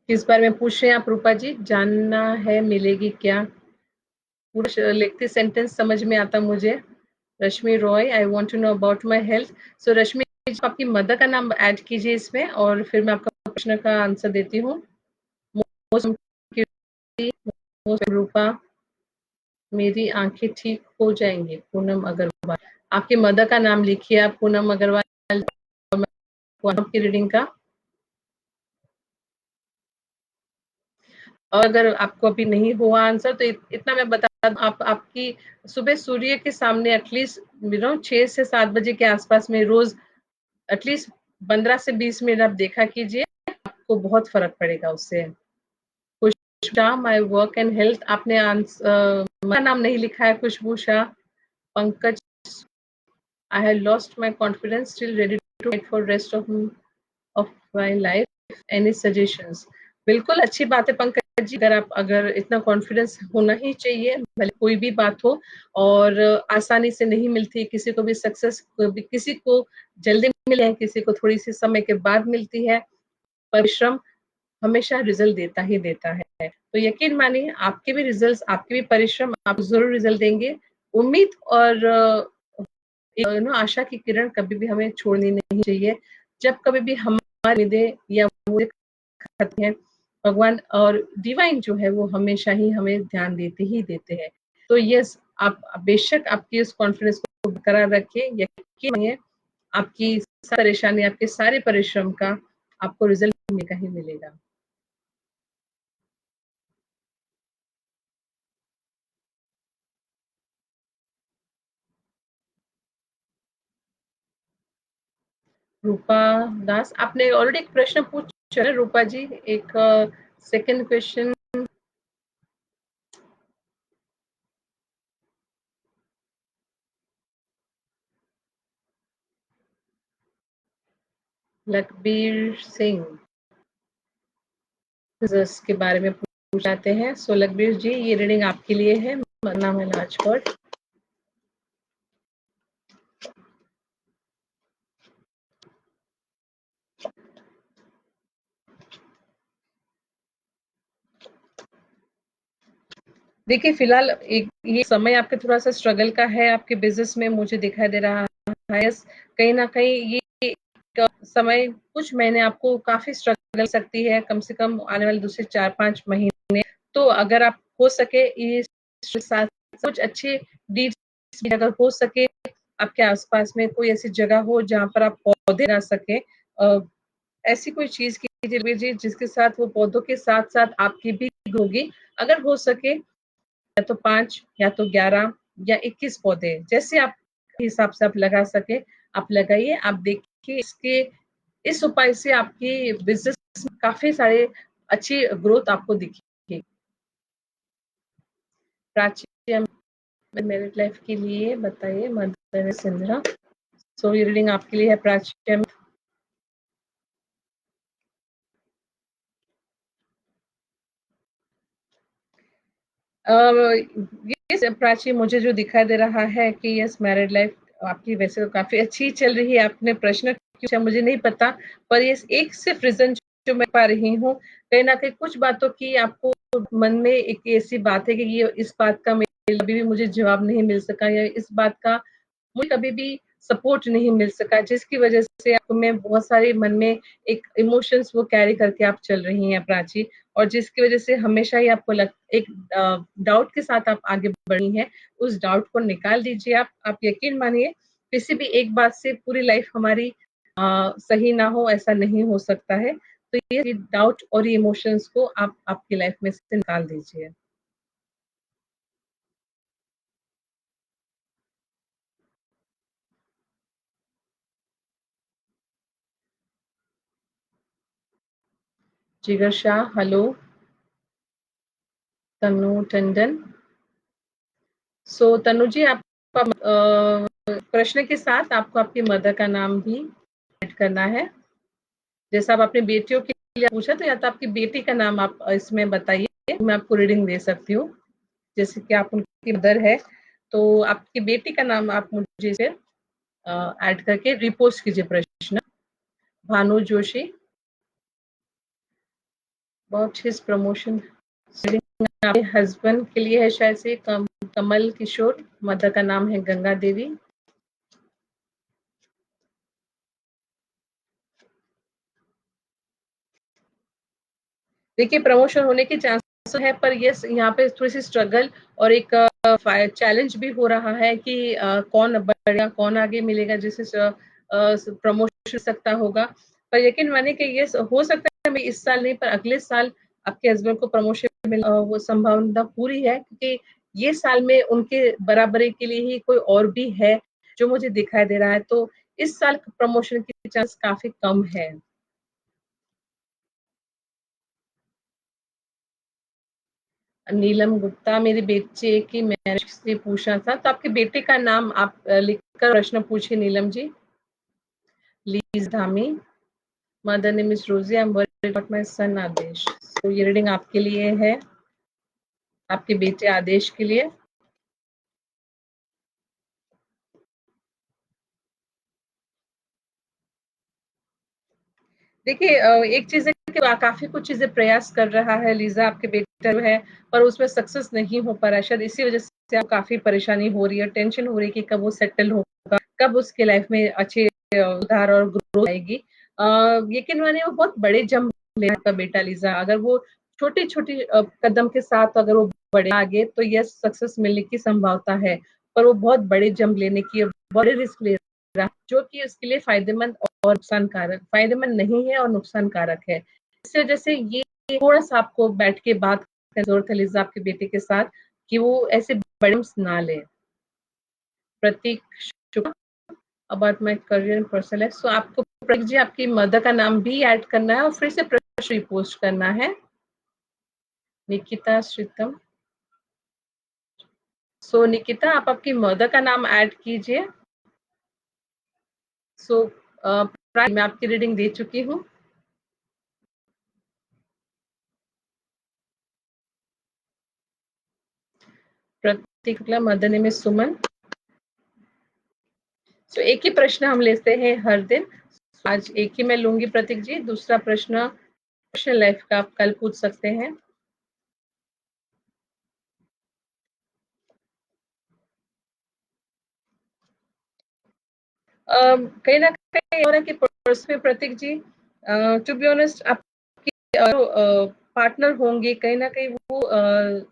किस बारे में पूछ रहे हैं आप रूपा जी? जानना है मिलेगी क्या? पूरा लिखते सेंटेंस समझ में आता मुझे। Rashmi Roy, I want to know about my health. So Rashmi ji, आपकी मदर का नाम ऐड कीजिए इसमें, और फिर मैं आपका प्रश्न का आंसर देती हूँ। रूपा, मेरी आंखें ठीक हो जाएंगी। पूनम अग्रवाल, आपकी मदर का नाम लिखिए आप, पूनम अग्रवाल, आपकी रीडिंग का। और अगर आपको अभी नहीं हुआ आंसर, तो इतना मैं बता दूं, आप आपकी सुबह सूर्य के सामने एटलीस्ट 6 से 7 बजे के आसपास में रोज एटलीस्ट 15 से 20 मिनट आप देखा कीजिए, आपको बहुत फर्क पड़ेगा उससे। Khushboo Shah, my work and health, आपने नाम नहीं लिखा है Khushboo Shah. Pankaj, I have lost my confidence, still ready to fight for rest of my life, any suggestions? बिल्कुल अच्छी बात है पंकज जी, अगर इतना कॉन्फिडेंस होना ही चाहिए, भले कोई भी बात हो, और आसानी से नहीं मिलती किसी को भी सक्सेस, किसी को जल्दी मिले है, किसी को थोड़ी सी समय के बाद मिलती है। परिश्रम हमेशा रिजल्ट देता ही देता है, तो यकीन मानिए आपके भी रिजल्ट्स, आपके भी परिश्रम आप जरूर रिजल्ट देंगे। उम्मीद और आशा की किरण कभी भी हमें छोड़नी नहीं चाहिए। जब कभी भी हमारी उम्मीदें या खाते हैं, भगवान और डिवाइन जो है वो हमेशा ही हमें ध्यान देते ही देते हैं। तो यस, आप बेशक आपकी उस कॉन्फिडेंस को बरकरार रखिए, यकीन मानिए आपकी परेशानी, आपके सारे परिश्रम का आपको रिजल्ट मिलेगा ही मिलेगा। रूपा दास, आपने ऑलरेडी एक प्रश्न पूछा है रूपा जी, एक सेकंड क्वेश्चन। लखबीर सिंह के बारे में पूछ जाते हैं। सो लखबीर जी, ये रीडिंग आपके लिए है। नाम है राजकोट। देखिए फिलहाल एक ये समय आपके थोड़ा सा स्ट्रगल का है, आपके बिजनेस में मुझे दिखाई दे रहा है। कहीं ना कहीं ये समय कुछ महीने आपको काफी स्ट्रगल सकती है, कम से कम आने वाले दूसरे 4-5 महीने। तो अगर आप हो सके ये साथ कुछ अच्छे डीड्स, अगर हो सके आपके आसपास में कोई ऐसी जगह हो जहाँ पर आप पौधे लगा सके, ऐसी कोई चीज कीजिए जिसके साथ वो पौधों के साथ साथ आपकी भी होगी। अगर हो सके या तो 5 या तो 11 या 21 पौधे, जैसे आप हिसाब से आप लगा सके, आप लगाइए। आप देखिए इसके इस उपाय से आपकी बिजनेस में काफी सारे अच्छी ग्रोथ आपको दिखेगी। प्राची, मैरिड लाइफ के लिए बताइए, मदर सिंधरा। सो ये रीडिंग आपके लिए है प्राची। ये प्राची, मुझे जो दिखाई दे रहा है कि यस, मैरिड लाइफ आपकी वैसे तो काफी अच्छी चल रही है। आपने प्रश्न पूछा मुझे नहीं पता, पर ये एक सिर्फ रीजन जो मैं पा रही हूँ, कहीं ना कहीं कुछ बातों की आपको मन में एक ऐसी बात है कि ये इस बात का अभी भी मुझे जवाब नहीं मिल सका, या इस बात का मुझे कभी भी सपोर्ट नहीं मिल सका, जिसकी वजह से आप में बहुत सारे मन में एक इमोशंस वो कैरी करके आप चल रही हैं प्राची, और जिसकी वजह से हमेशा ही आपको एक डाउट के साथ आप आगे बढ़ी हैं। उस डाउट को निकाल दीजिए आप यकीन मानिए, किसी भी एक बात से पूरी लाइफ हमारी सही ना हो, ऐसा नहीं हो सकता है। तो ये डाउट और ये इमोशंस को आप आपकी लाइफ में से निकाल दीजिए। जिगर शाह, हेलो। तनु टंडन। सो तनु जी, आप प्रश्न के साथ आपको आपकी मदर का नाम भी ऐड करना है। जैसा आप अपनी बेटियों के लिए पूछा, तो या तो आपकी बेटी का नाम आप इसमें बताइए, मैं आपको रीडिंग दे सकती हूँ। जैसे कि आप उनकी मदर है, तो आपकी बेटी का नाम आप मुझे इसे ऐड करके रिपोस्ट कीजिए प्रश्न। Bhanu Joshi, about his promotion. आपके हस्बैंड के लिए है शायद से कमल किशोर, मदर का नाम है गंगा देवी। देखिए, प्रमोशन होने के चांसेस है, पर ये यहाँ पे थोड़ी सी स्ट्रगल और एक चैलेंज भी हो रहा है कि कौन बढ़ेगा, कौन आगे मिलेगा, जिससे प्रमोशन सकता होगा। पर यकीन माने कि ये हो सकता है मैं इस साल नहीं, पर अगले साल आपके हस्बैंड को प्रमोशन मिल वो संभावना पूरी है, क्योंकि ये साल में उनके बराबरी के लिए ही कोई और भी है जो मुझे दिखाई दे रहा है। तो इस साल प्रमोशन की चांस काफी कम है। नीलम गुप्ता, मेरे बेटे की मैरिज से पूछना था, तो आपके बेटे का नाम आप लिखकर प्रश्न पूछिए Neelam ji. Liz Dhami, mother name is Rosie, I am worried about my son Aadesh. तो ये रीडिंग आपके लिए है, आपके बेटे आदेश के लिए। देखिए, एक चीज है कि काफी कुछ चीजें प्रयास कर रहा है लीजा, आपके बेटा जो है, पर उसमें सक्सेस नहीं हो पा रहा है। शायद इसी वजह से आप काफी परेशानी हो रही है, टेंशन हो रही है कि कब वो सेटल होगा, कब उसके लाइफ में अच्छे सुधार और ग्रोथ आएगी। यकीन मानिए, वो बहुत बड़े जंप ले आपका बेटा लीजा। अगर वो छोटी छोटी कदम के साथ अगर वो बढ़े आगे, तो यस, सक्सेस मिलने की संभावना है। पर वो बहुत बड़े जंप लेने की, बड़े रिस्क ले रहा है, जो कि उसके लिए फायदेमंद और नुकसानकारक, फायदेमंद नहीं है और नुकसानकारक है। इस वजह से ये थोड़ा सा आपको बैठ के बात करने की जरूरत है लीजा आपके बेटे के साथ, कि वो ऐसे बड़े ना ले। Prateek Shukla, about my career and personal life. So आपको प्रतीक जी आपकी मदर का नाम भी ऐड करना है और फिर से प्रश्न पोस्ट करना है। निकिता श्रीतम। सो निकिता, आप आपकी मदर का नाम ऐड कीजिए। सो मैं आपकी रीडिंग दे चुकी हूँ। प्रतीक शुक्ला, मदर नेम इज सुमन। तो एक ही प्रश्न हम लेते हैं हर दिन, आज एक ही मैं लूंगी प्रतीक जी। दूसरा प्रश्न सोशल लाइफ का आप कल पूछ सकते हैं। कहीं ना कहीं हो रहा है कि पर्स में प्रतीक जी, टू बी ऑनेस्ट, आपके पार्टनर होंगे, कहीं ना कहीं वो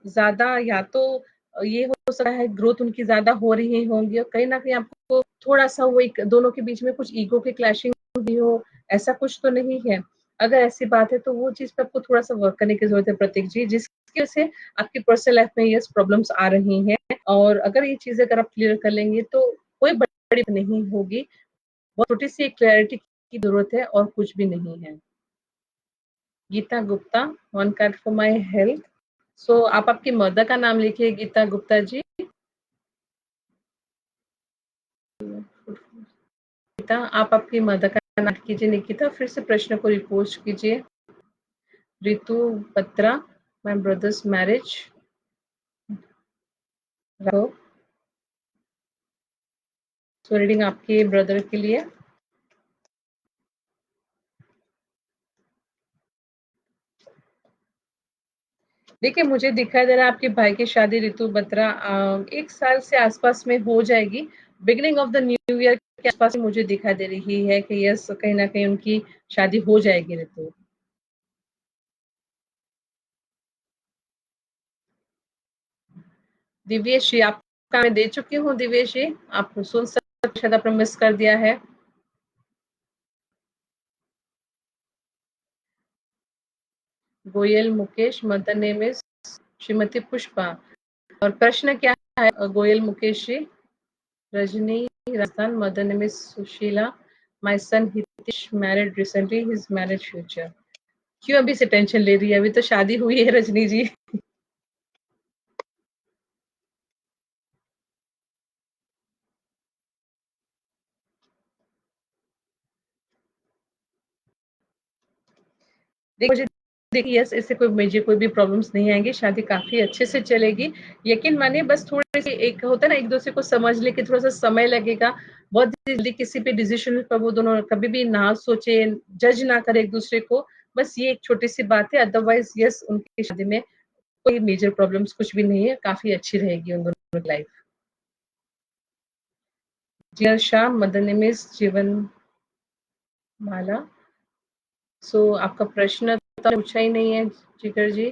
ज्यादा, या तो ये हो सकता है ग्रोथ उनकी ज्यादा हो रही होंगी, और कहीं ना कहीं आपको थोड़ा सा वो एक दोनों के बीच में कुछ ईगो के क्लैशिंग भी हो, ऐसा कुछ तो नहीं है? अगर ऐसी बात है तो वो चीज पे आपको थोड़ा सा वर्क करने की जरूरत है प्रतीक जी, जिसकी वजह से आपकी पर्सनल लाइफ में ये प्रॉब्लम्स आ रही हैं। और अगर ये चीजें अगर आप क्लियर कर लेंगे तो कोई बड़ी नहीं होगी, बहुत छोटी सी क्लैरिटी की जरूरत है और कुछ भी नहीं है। Geeta Gupta, one card for my health. So आप आपकी मदर का नाम लिखिए गीता गुप्ता जी। गीता, आप आपकी मदर का नाम कीजिए निकिता, फिर से प्रश्न को रिपोस्ट कीजिए। Ritu Batra, my brothers marriage. So reading आपके ब्रदर के लिए। देखिए, मुझे दिखाई दे रहा है आपके भाई की शादी ऋतु बत्रा 1 साल से आसपास में हो जाएगी। Beginning of the new year के आसपास मुझे दिखाई दे रही है कि यस कहीं ना कहीं उनकी शादी हो जाएगी ऋतु। दिव्येश जी आपका मैं दे चुकी हूँ। दिव्येश जी आप सुन सकते, शायद आपने मिस कर दिया है। Goyal Mukesh, mother name is Shrimati Pushpa. और प्रश्न क्या है Goyal Mukesh ji? Rajni Rajasthan, mother name is Sushila, my son Hitesh married recently, his marriage future. क्यों अभी से टेंशन ले रही है? अभी तो शादी हुई है रजनी जी। मुझे देखिए यस इससे कोई मेजर कोई भी प्रॉब्लम्स नहीं आएंगी, शादी काफी अच्छे से चलेगी। यकीन मानिए बस थोड़े से एक होता है ना एक दूसरे को समझ ले कि थोड़ा सा समय लगेगा। बहुत जल्दी किसी पे डिसीजन पर वो दोनों कभी भी ना सोचे, जज ना करे एक दूसरे को। बस ये एक छोटी सी बात है, अदरवाइज यस उनकी शादी में कोई मेजर प्रॉब्लम्स कुछ भी नहीं है, काफी अच्छी रहेगी उन दोनों की life. Jiya Shah, mother name is Jeevan Mala. सो आपका प्रश्न तो पूछा ही नहीं है जिगर जी।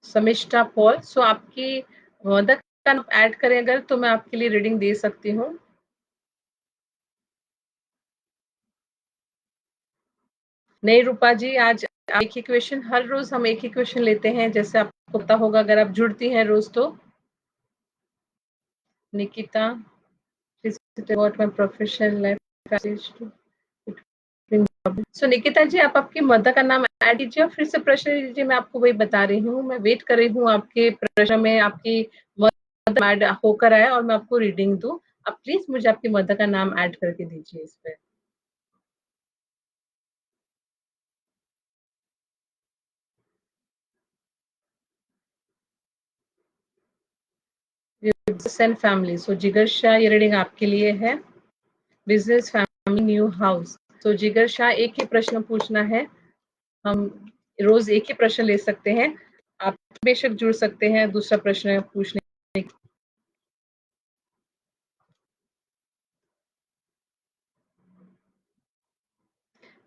समिष्टा पॉल। सो आपकी मदर का नाम ऐड करें अगर तो मैं आपके लिए रीडिंग दे सकती हूँ। नहीं रूपा जी, आज एक ही क्वेश्चन, हर रोज हम एक ही क्वेश्चन लेते हैं, जैसे आपको पता होगा अगर आप जुड़ती हैं रोज तो। Nikita, what my professional life. So Nikita ji आप आपकी मदर का नाम ऐड कीजिए और फिर से प्रश्न लीजिए। मैं आपको वही बता रही हूँ, मैं वेट कर रही हूँ आपके प्रश्न में आपकी मदर ऐड होकर आए और मैं आपको रीडिंग दूं। आप प्लीज मुझे आपकी मदर का नाम ऐड करके दीजिए इस पे। Business and family. सो जिगर शाह ये रीडिंग आपके लिए है। Business, family, new house. तो जिगर शाह एक ही प्रश्न पूछना है। हम रोज एक ही प्रश्न ले सकते हैं, आप बेशक जुड़ सकते हैं दूसरा प्रश्न पूछने।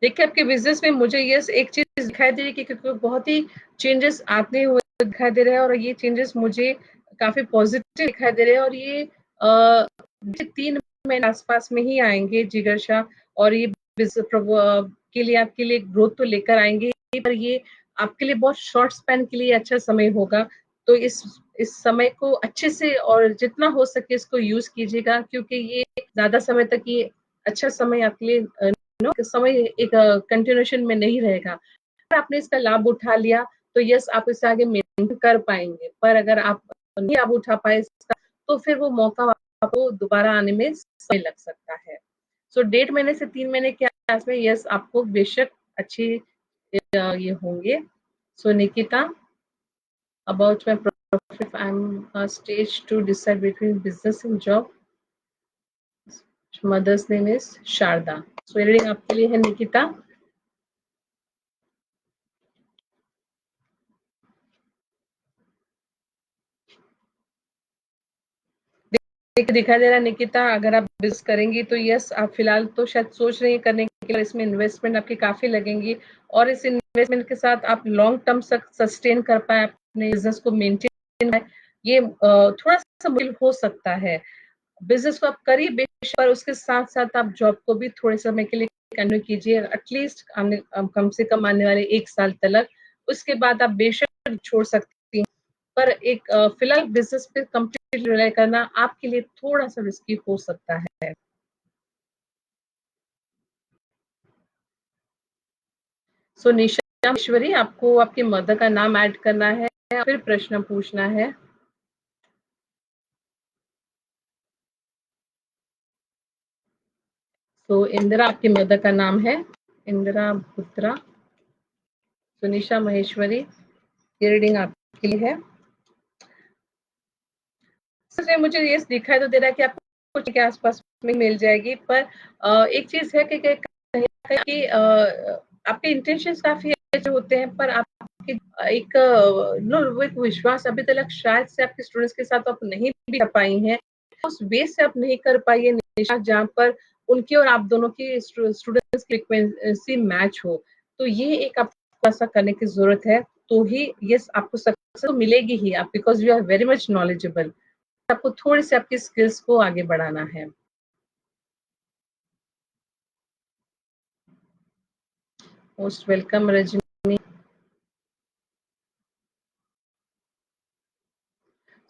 देखिए आपके बिजनेस में मुझे ये एक चीज दिखाई दे रही है कि क्योंकि बहुत ही चेंजेस आते हुए दिखाई दे रहे हैं और ये चेंजेस मुझे काफी पॉजिटिव दिखाई दे रहे हैं और ये 3 महीने आसपास में ही आएंगे जिगर शाह। और ये के लिए आपके लिए ग्रोथ तो लेकर आएंगे, पर ये आपके लिए बहुत शॉर्ट स्पैन के लिए अच्छा समय होगा। तो इस समय को अच्छे से और जितना हो सके इसको यूज कीजिएगा, क्योंकि ये ज्यादा समय तक ये अच्छा समय आपके लिए समय एक कंटिन्यूएशन में नहीं रहेगा। अगर आपने इसका लाभ उठा लिया तो यस आप इसे आगे मेंटेन कर पाएंगे, पर अगर आप नहीं लाभ उठा पाए इसका तो फिर वो मौका आपको दोबारा आने में समय लग सकता है। सो 1.5 महीने से 3 महीने के आसपास में यस आपको बेशक अच्छी ये होंगे। सो Nikita, about my profit, I'm a stage to decide between business and job. Mother's name is Sharda. So reading आपके लिए है निकिता। दिखाई दे रहा है निकिता, अगर आप बिजनेस करेंगी तो यस आप फिलहाल तो शायद सोच रही हैं करने के लिए, इसमें इन्वेस्टमेंट आपकी काफी लगेंगी और इस इन्वेस्टमेंट के साथ आप लॉन्ग टर्म तक सस्टेन कर पाए अपने बिजनेस को मेंटेन, ये थोड़ा सा मुश्किल हो सकता है। बिजनेस को आप करिए बेशक, पर उसके साथ साथ आप जॉब को भी थोड़े समय के लिए कंटिन्यू कीजिए, एटलीस्ट कम से कम आने वाले 1 साल तक। उसके बाद आप बेशक छोड़ सकती हैं, पर एक फिलहाल बिजनेस पे कंप्लीट रिलाई करना आपके लिए थोड़ा सा रिस्की हो सकता है। सो निशा ईश्वरी, आपको आपकी मदर का नाम ऐड करना है, फिर प्रश्न पूछना है। तो इंदिरा आपकी मदर का नाम है, इंदिरा पुत्रा। सुनिशा महेश्वरी, ये रीडिंग आपके लिए है। सच में मुझे ये दिखाई तो दे रहा है कि आपको कुछ के आसपास में मिल जाएगी, पर एक चीज है कि कहीं ना कहीं आपके इंटेंशंस काफी अच्छे होते हैं, पर आप कि एक नो वो एक विश्वास अभी तक शायद से आपके स्टूडेंट्स के साथ आप नहीं भी कर पाई हैं, उस बेस से आप नहीं कर पाई है निशा जहाँ पर उनकी और आप दोनों की स्टूडेंट्स की फ्रीक्वेंसी मैच हो। तो ये एक आपको ऐसा करने की ज़रूरत है, तो ही यस आपको सक्सेस तो मिलेगी ही आप because you are very much knowledgeable. आपको थोड़ी-सी आपकी स्किल्स को आगे बढ़ाना है। Most welcome Rajni.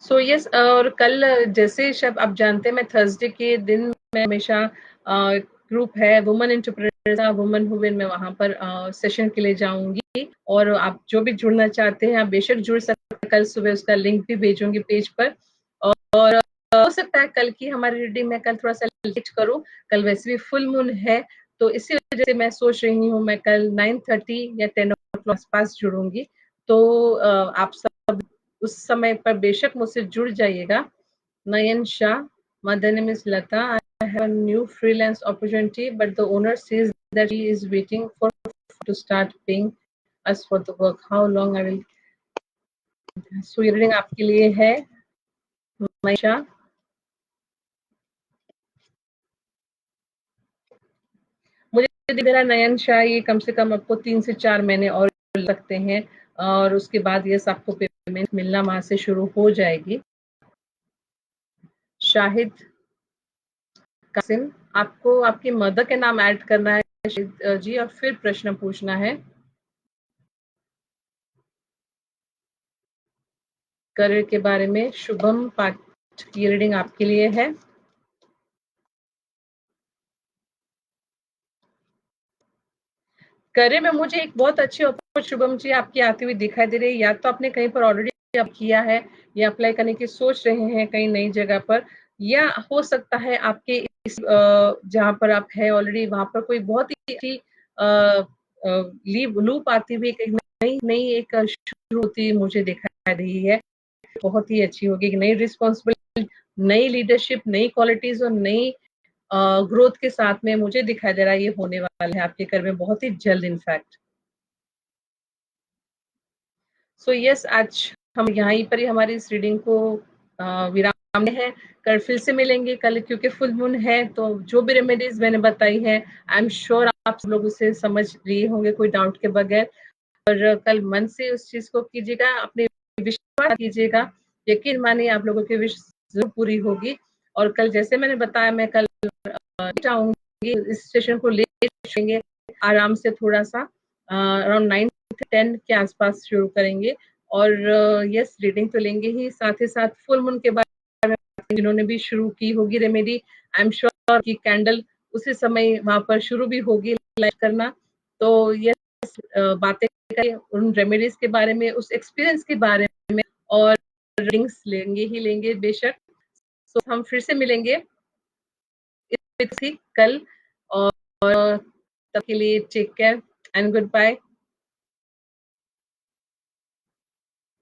So yes और कल जैसे शब आप जानते हैं मैं थर्सडे के दिन मैं हमेशा ग्रुप है वुमेन एंटरप्रेन्योर्स का वुमेन हु विन मैं वहां पर सेशन के लिए जाऊंगी और आप जो भी जुड़ना चाहते हैं आप बेशक जुड़ सकते हैं। कल सुबह उसका लिंक भी भेजूंगी पेज पर और हो सकता है कल की हमारी रीडिंग में कल थोड़ा सा लेट करूं। कल वैसे भी फुल मून है तो इसी वजह से मैं सोच रही हूँ मैं कल 9:30 या 10 o'clock आसपास जुड़ूंगी। तो आप सब उस समय पर बेशक मुझसे जुड़ जाइएगा। नयन Shah, my name is Lata. I have a new freelance opportunity, but the owner says that he is waiting for to start paying us for the work. How long I will? So ये reading आपके लिए है, मनीषा। मुझे दिख रहा है नयन शाह ये कम से कम आपको 3 से 4 महीने और लगते हैं और उसके बाद ये आपको पेमेंट मिलना वहां से शुरू हो जाएगी। शाहिद कासिम, आपको आपकी मदर के नाम ऐड करना है शाहिद जी और फिर प्रश्न पूछना है। करियर के बारे में शुभम पाठ की रीडिंग आपके लिए है। करियर में मुझे एक बहुत अच्छी अपॉर्चुनिटी शुभम जी आपकी आती हुई दिखाई दे रही है। या तो आपने कहीं पर ऑलरेडी किया है या अप्लाई करने की सोच रहे हैं कहीं नई जगह पर, या हो सकता है आपके इस जहाँ पर आप है ऑलरेडी वहां पर कोई बहुत ही अच्छी लीव लूप आती हुई एक नई नई एक शुरू होती मुझे दिखाई रही है। बहुत ही अच्छी होगी, एक नई रिस्पॉन्सिबिलिटी, नई लीडरशिप, नई क्वालिटीज और नई ग्रोथ के साथ में मुझे दिखाई दे रहा है ये होने वाला है आपके घर में बहुत ही जल्द इनफैक्ट। सो यस आज हम यहीं पर ही हमारी इस रीडिंग को विराम है। कल फिर से मिलेंगे कल क्योंकि फुल मून है तो जो भी रेमेडीज मैंने बताई है आई एम श्योर आप सब लोग उसे समझ लिए होंगे कोई डाउट के बगैर। और कल मन से उस चीज को कीजिएगा, अपने विश्वास कीजिएगा, यकीन मानिए आप लोगों की विश जरूर पूरी होगी। और कल जैसे मैंने बताया मैं कल चाहूंगी इस सेशन को ले चलेंगे आराम से थोड़ा सा अराउंड 9-10 के आसपास शुरू करेंगे और यस रीडिंग तो लेंगे ही साथ फुल मून के बारे में जिन्होंने भी शुरू की होगी रेमेडी आई एम श्योर की कैंडल उसी समय वहां पर शुरू भी होगी लाइक करना। तो यस बातें करें उन रेमेडीज के बारे में उस एक्सपीरियंस के बारे में और रीडिंग्स लेंगे ही लेंगे बेशक। तो हम फिर से मिलेंगे कल और तब के लिए take care and good bye.